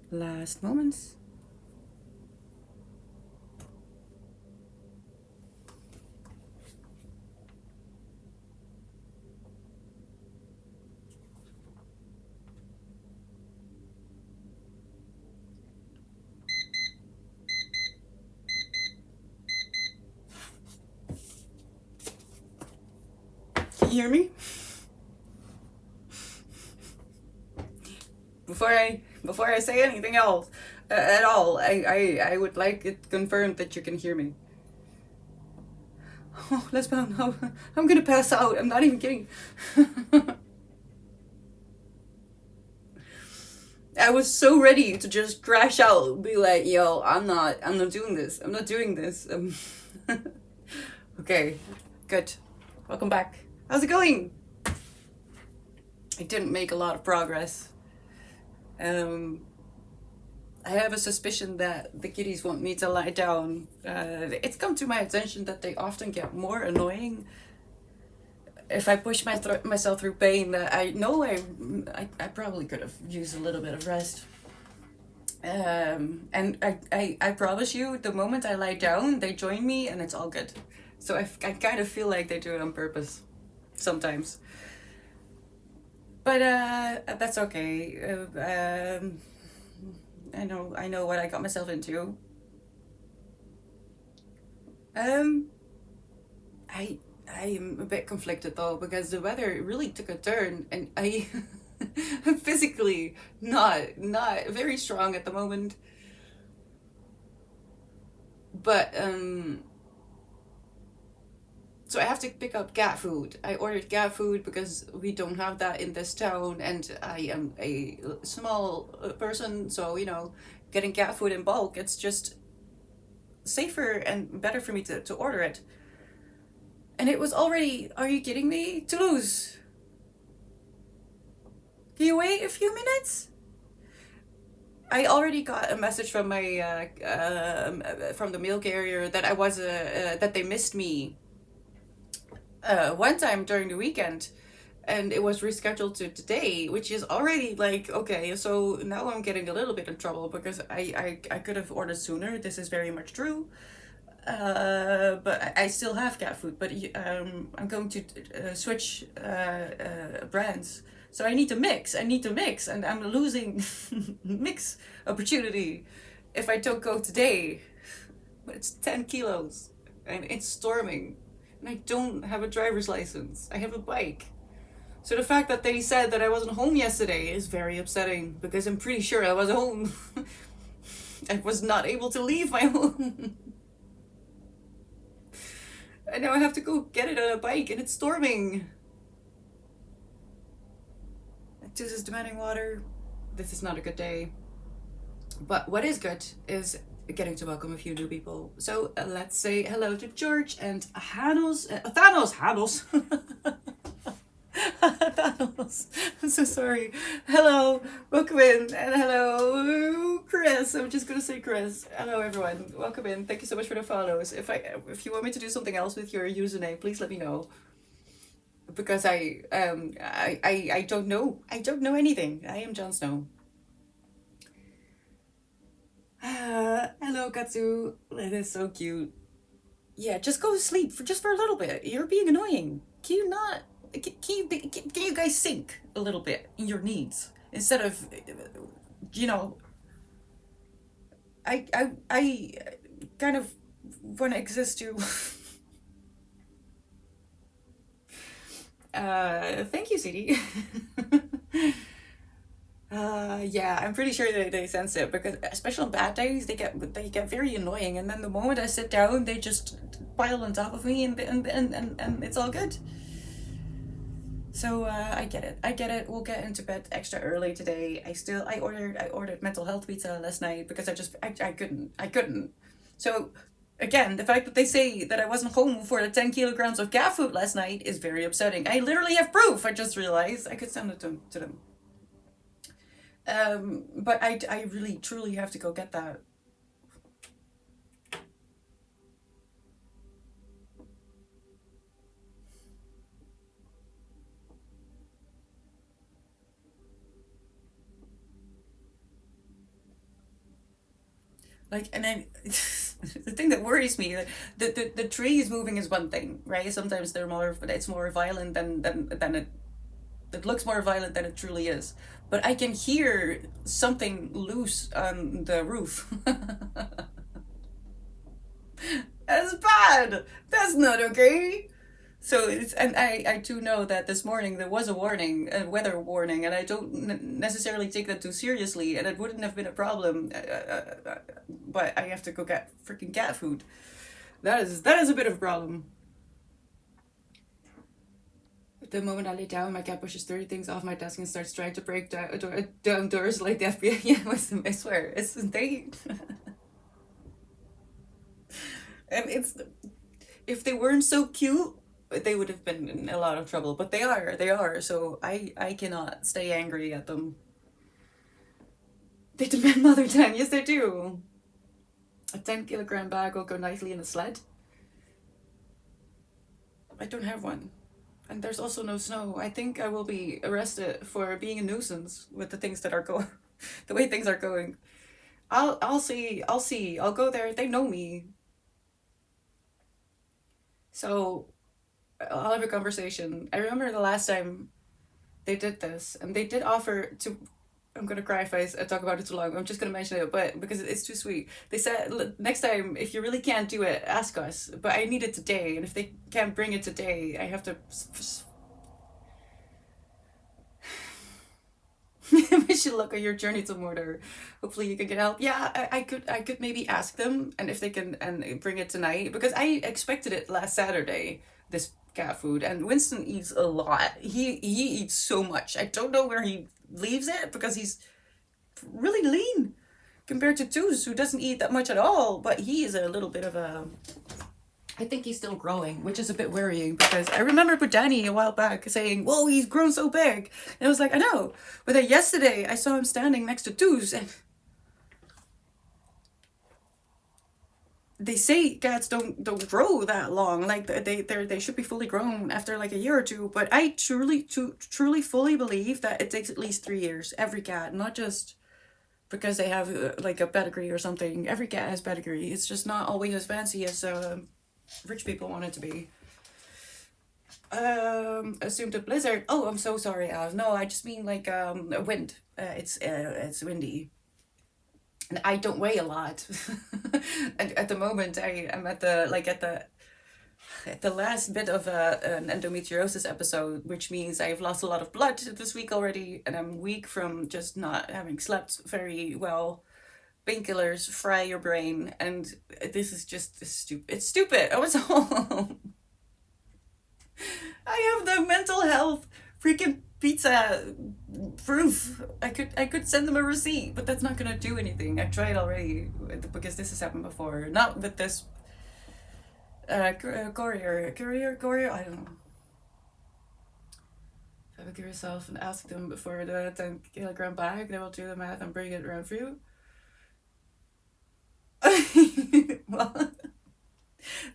Last moments. Can you hear me? Before I say anything else at all, I would like it confirmed that you can hear me. Oh, let's bound. I'm gonna pass out. I'm not even kidding. I was so ready to just crash out, be like, "Yo, I'm not doing this. I'm not doing this." Okay, good. Welcome back. How's it going? I didn't make a lot of progress. Um, I have a suspicion that the kitties want me to lie down. It's come to my attention that they often get more annoying if I push myself through pain. I know I probably could have used a little bit of rest. And I promise you, the moment I lie down, they join me and it's all good. So I kind of feel like they do it on purpose sometimes. But that's okay. I know what I got myself into. Um, I am a bit conflicted though because the weather really took a turn and I am physically not very strong at the moment. But so I have to pick up cat food. I ordered cat food because we don't have that in this town, and I am a small person, so getting cat food in bulk, it's just safer and better for me to order it. And it was already, are you kidding me? Toulouse, can you wait a few minutes? I already got a message from my from the mail carrier that I was that they missed me one time during the weekend, and it was rescheduled to today, which is already like, okay, so now I'm getting a little bit in trouble because I could have ordered sooner. This is very much true. But I still have cat food, but I'm going to switch brands. So I need to mix, and I'm losing mix opportunity if I don't go today. But it's 10 kilos, and it's storming, and I don't have a driver's license. I have a bike. So the fact that they said that I wasn't home yesterday is very upsetting because I'm pretty sure I was home. I was not able to leave my home. And now I have to go get it on a bike and it's storming. This is demanding water. This is not a good day. But what is good is getting to welcome a few new people. So let's say hello to George and Hanos. Hanos. Thanos. I'm so sorry. Hello, welcome in, and hello, Chris. I'm just gonna say Chris. Hello, everyone. Welcome in. Thank you so much for the follows. If you want me to do something else with your username, please let me know. Because I don't know. I don't know anything. I am Jon Snow. Hello, Katsu. That is so cute. Yeah, just go to sleep for a little bit. You're being annoying. Can you not? Can you guys sync a little bit in your needs instead of, you know, I kind of want to exist too. Thank you, CD. Yeah, I'm pretty sure they sense it because especially on bad days they get very annoying, and then the moment I sit down they just pile on top of me and it's all good. So I get it. I get it. We'll get into bed extra early today. I ordered mental health pizza last night because I couldn't. So again, the fact that they say that I wasn't home for the 10 kilograms of cat food last night is very upsetting. I literally have proof. I just realized I could send it to them. But I really truly have to go get that. Like, and then the thing that worries me, the trees moving is one thing, right? Sometimes they're more, but it's more violent than it looks more violent than it truly is. But I can hear something loose on the roof. That's bad. That's not okay. So it's, and I do know that this morning there was a warning, a weather warning, and I don't necessarily take that too seriously, and it wouldn't have been a problem. But I have to go get freaking cat food. That is a bit of a problem. The moment I lay down, my cat pushes 30 things off my desk and starts trying to break down doors like the FBI. Yeah, I swear, it's they. And it's, if they weren't so cute, they would have been in a lot of trouble. But they are. So I cannot stay angry at them. They demand mother time. Yes, they do. A 10-kilogram bag will go nicely in a sled. I don't have one. And there's also no snow. I think I will be arrested for being a nuisance with the things that are going, the way things are going. I'll see. I'll see. I'll go there. They know me, so I'll have a conversation. I remember the last time they did this, and they did offer to. I'm gonna cry if I talk about it too long. I'm just gonna mention it, but because it's too sweet. They said, next time, if you really can't do it, ask us. But I need it today, and if they can't bring it today, I have to. We should look at your journey to murder. Hopefully, you can get help. Yeah, I could maybe ask them, and if they can and bring it tonight, because I expected it last Saturday. This cat food, and Winston eats a lot. He eats so much. I don't know where he leaves it because he's really lean compared to Tooth, who doesn't eat that much at all. But he is a little bit of a. I think he's still growing, which is a bit worrying because I remember Danny a while back saying, "Whoa, he's grown so big," and I was like, "I know," but then yesterday I saw him standing next to Tooth, and they say cats don't grow that long. Like they should be fully grown after like a year or two. But I truly fully believe that it takes at least 3 years. Every cat, not just because they have like a pedigree or something. Every cat has pedigree. It's just not always as fancy as rich people want it to be. Assumed a blizzard. Oh, I'm so sorry, Av. No, I just mean like a wind. It's windy. And I don't weigh a lot. At the moment, I am at the at the last bit of an endometriosis episode, which means I've lost a lot of blood this week already, and I'm weak from just not having slept very well. Painkillers fry your brain, and this is just stupid. It's stupid. I was home. I have the mental health freaking pizza proof. I could send them a receipt, but that's not gonna do anything. I tried already because this has happened before. Not with this courier. I don't know. Advocate yourself and ask them for the 10-kilogram bag. They will do the math and bring it around for you. Well,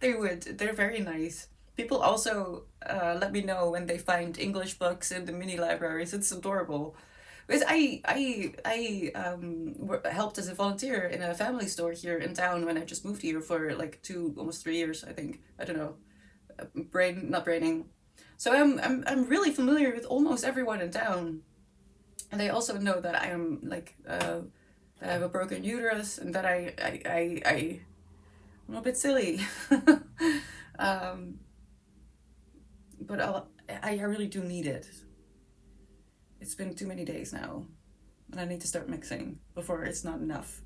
they would. They're very nice. People also let me know when they find English books in the mini libraries. It's adorable. Because I helped as a volunteer in a family store here in town when I just moved here for like almost 3 years, I think. I don't know. Brain not braining. So I'm really familiar with almost everyone in town, and they also know that I am like that I have a broken uterus and that I'm a bit silly. um, but I really do need it. It's been too many days now, and I need to start mixing before it's not enough.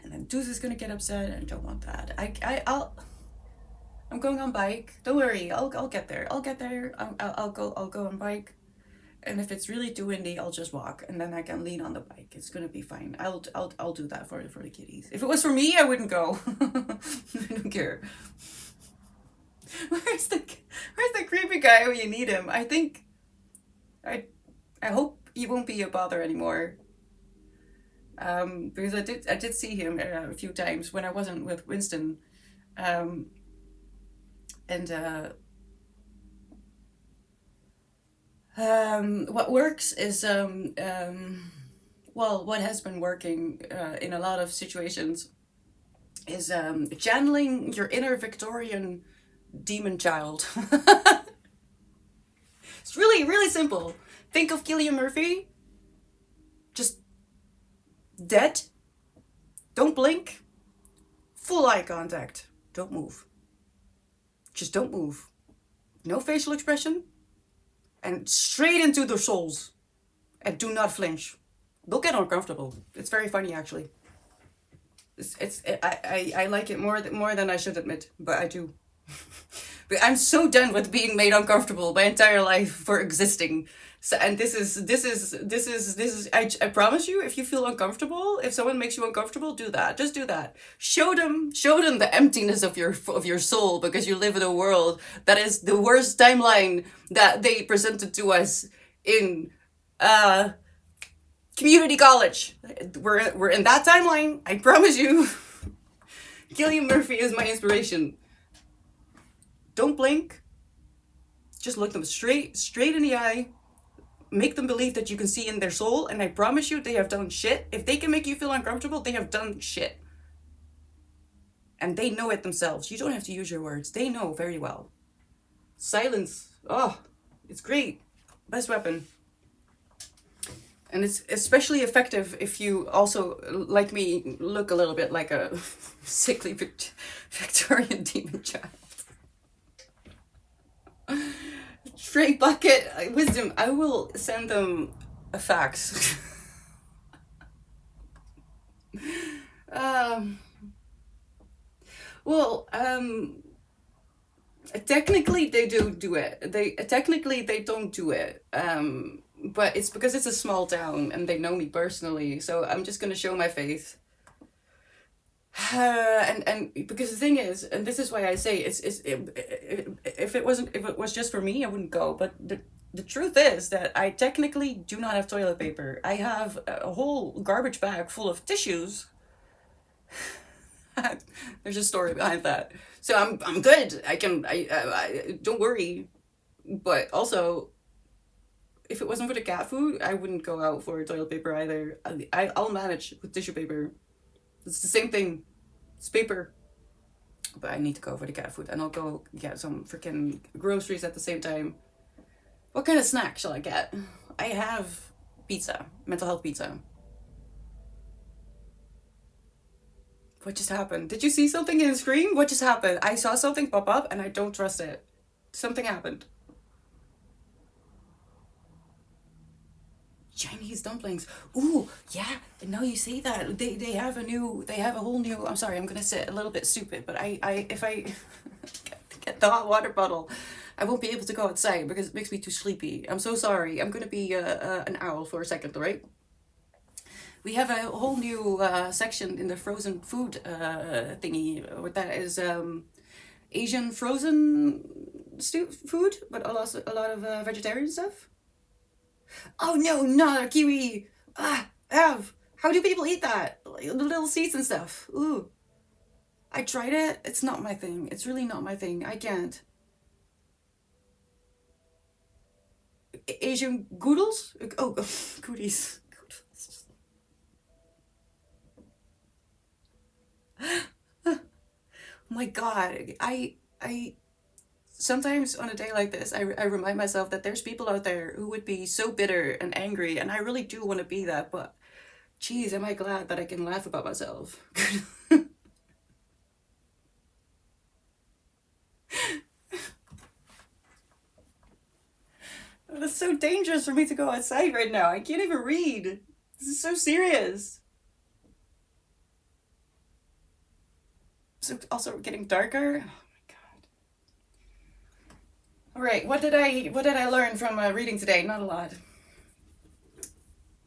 And then Deuce is gonna get upset, and I don't want that. I'm going on bike. Don't worry, I'll get there. I'll get there. I'll go on bike. And if it's really too windy, I'll just walk, and then I can lean on the bike. It's gonna be fine. I'll do that for the kitties. If it was for me, I wouldn't go. I don't care. Where's the creepy guy when you need him? I think I I hope he won't be a bother anymore. Because I did see him a few times when I wasn't with Winston. Um, and what works is well, what has been working in a lot of situations is channeling your inner Victorian demon child. It's really, really simple. Think of Cillian Murphy, just dead. Don't blink. Full eye contact. Don't move. Just don't move. No facial expression. And straight into their souls. And do not flinch. They'll get uncomfortable. It's very funny, actually. I like it more than I should admit, but I do. But I'm so done with being made uncomfortable my entire life for existing. So, and this is I promise you, if you feel uncomfortable, if someone makes you uncomfortable, do that. Just do that. Show them the emptiness of your soul, because you live in a world that is the worst timeline that they presented to us in community college. We're in that timeline. I promise you. Cillian Murphy is my inspiration. Don't blink. Just look them straight in the eye. Make them believe that you can see in their soul, and I promise you, they have done shit. If they can make you feel uncomfortable, they have done shit. And they know it themselves. You don't have to use your words. They know very well. Silence. Oh, it's great. Best weapon. And it's especially effective if you also, like me, look a little bit like a sickly Victorian demon child. Trey Bucket, Wisdom, I will send them a fax. Well, technically they do it. Technically they don't do it. But it's because it's a small town and they know me personally, so I'm just gonna show my face. And because the thing is, and this is why I say if it was just for me, I wouldn't go. But the truth is that I technically do not have toilet paper. I have a whole garbage bag full of tissues. There's a story behind that. So I'm good. I don't worry. But also, if it wasn't for the cat food, I wouldn't go out for toilet paper either. I'll manage with tissue paper. It's the same thing. It's paper. But I need to go for the cat food, and I'll go get some freaking groceries at the same time. What kind of snack shall I get? I have pizza. Mental health pizza. What just happened? Did you see something in the screen? What just happened? I saw something pop up and I don't trust it. Something happened. Chinese dumplings. Ooh, yeah. Now you say that, they have a whole new. I'm sorry, I'm gonna sit a little bit stupid, but if I get the hot water bottle, I won't be able to go outside because it makes me too sleepy. I'm so sorry. I'm gonna be an owl for a second, right? We have a whole new section in the frozen food thingy. That is Asian frozen food, but a lot of vegetarian stuff. Oh no, not a kiwi! How do people eat that? Like, the little seeds and stuff. Ooh. I tried it. It's not my thing. It's really not my thing. I can't. Asian goodles? Oh, goodies. Oh my god. I sometimes on a day like this, I remind myself that there's people out there who would be so bitter and angry, and I really do want to be that, but geez, am I glad that I can laugh about myself. It's so dangerous for me to go outside right now. I can't even read. This is so serious. So also getting darker. All right, what did I learn from reading today? Not a lot.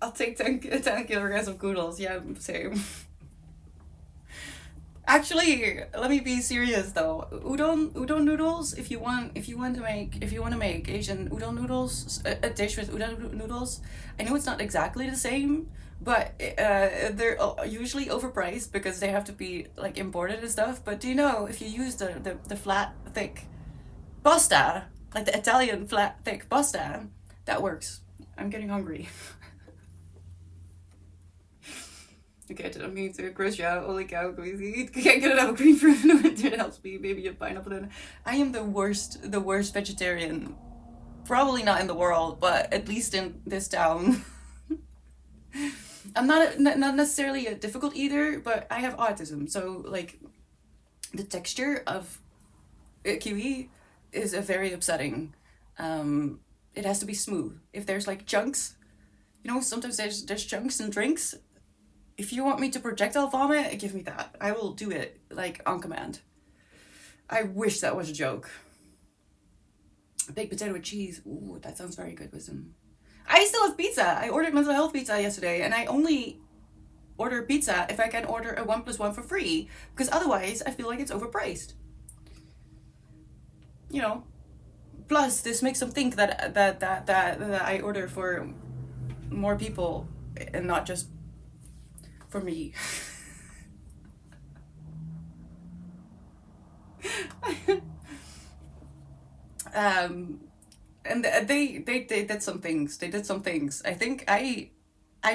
I'll take 10 kilograms of noodles. Yeah, same. Actually, let me be serious though. Udon noodles. If you want to make Asian udon noodles, a dish with udon noodles. I know it's not exactly the same, but they're usually overpriced because they have to be like imported and stuff. But do you know, if you use the flat thick pasta, like the Italian flat thick pasta, that works. I'm getting hungry. Okay, I didn't mean to gross you out. Holy cow, crazy. Can't get enough green fruit in the winter. It helps me. Maybe a pineapple in it. I am the worst vegetarian. Probably not in the world, but at least in this town. I'm not necessarily a difficult eater, but I have autism, so like the texture of kiwi is a very upsetting. It has to be smooth. If there's like chunks, you know, sometimes there's chunks in drinks. If you want me to projectile vomit, give me that. I will do it like on command. I wish that was a joke. Baked potato with cheese. Ooh, that sounds very good, Wisdom. I still have pizza. I ordered mental health pizza yesterday, and I only order pizza if I can order a 1+1 for free, because otherwise I feel like it's overpriced. You know. Plus, this makes them think that I order for more people and not just for me. um, and they did some things. They did some things. I think I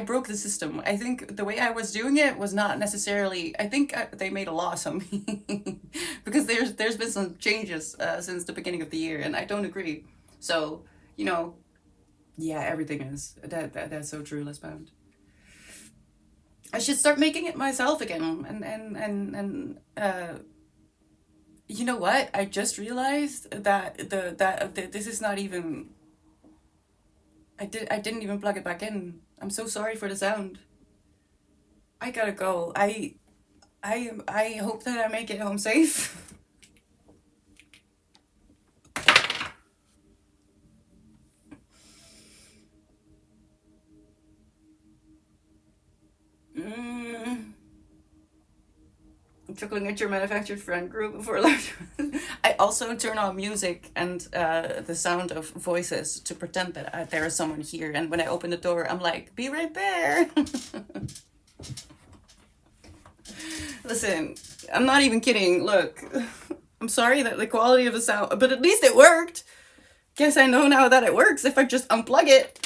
broke the system. I think the way I was doing it was not necessarily. I think they made a loss on me because there's been some changes since the beginning of the year, and I don't agree. So you know, yeah, everything is that's so true, Lesbound. I should start making it myself again, and you know what? I just realized that this is not even. I didn't even plug it back in. I'm so sorry for the sound. I gotta go. I hope that I make it home safe. mm, I'm chuckling at your manufactured friend group before live. I also turn on music and the sound of voices to pretend that there is someone here. And when I open the door, I'm like, "Be right there." Listen, I'm not even kidding. Look, I'm sorry that the quality of the sound, but at least it worked. Guess I know now that it works if I just unplug it.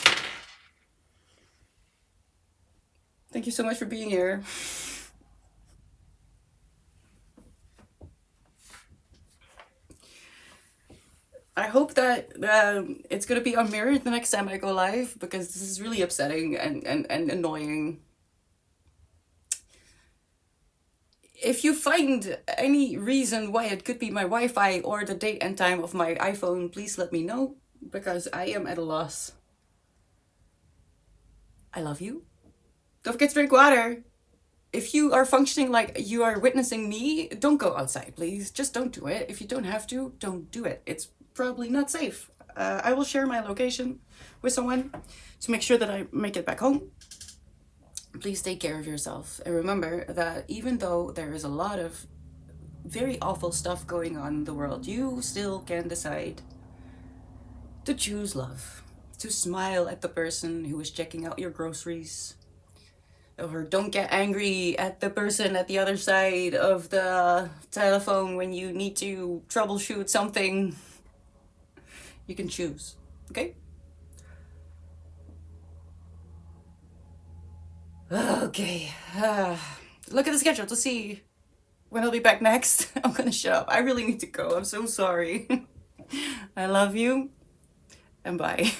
Thank you so much for being here. I hope that it's going to be on mirror the next time I go live, because this is really upsetting and annoying. If you find any reason why it could be my Wi-Fi or the date and time of my iPhone, please let me know, because I am at a loss. I love you. Don't forget to drink water. If you are functioning like you are witnessing me, don't go outside, please. Just don't do it. If you don't have to, don't do it. It's probably not safe. I will share my location with someone to make sure that I make it back home. Please take care of yourself. And remember that even though there is a lot of very awful stuff going on in the world, you still can decide to choose love, to smile at the person who is checking out your groceries, or don't get angry at the person at the other side of the telephone when you need to troubleshoot something. You can choose, okay? Okay. Look at the schedule to see when I'll be back next. I'm gonna shut up. I really need to go. I'm so sorry. I love you, and bye.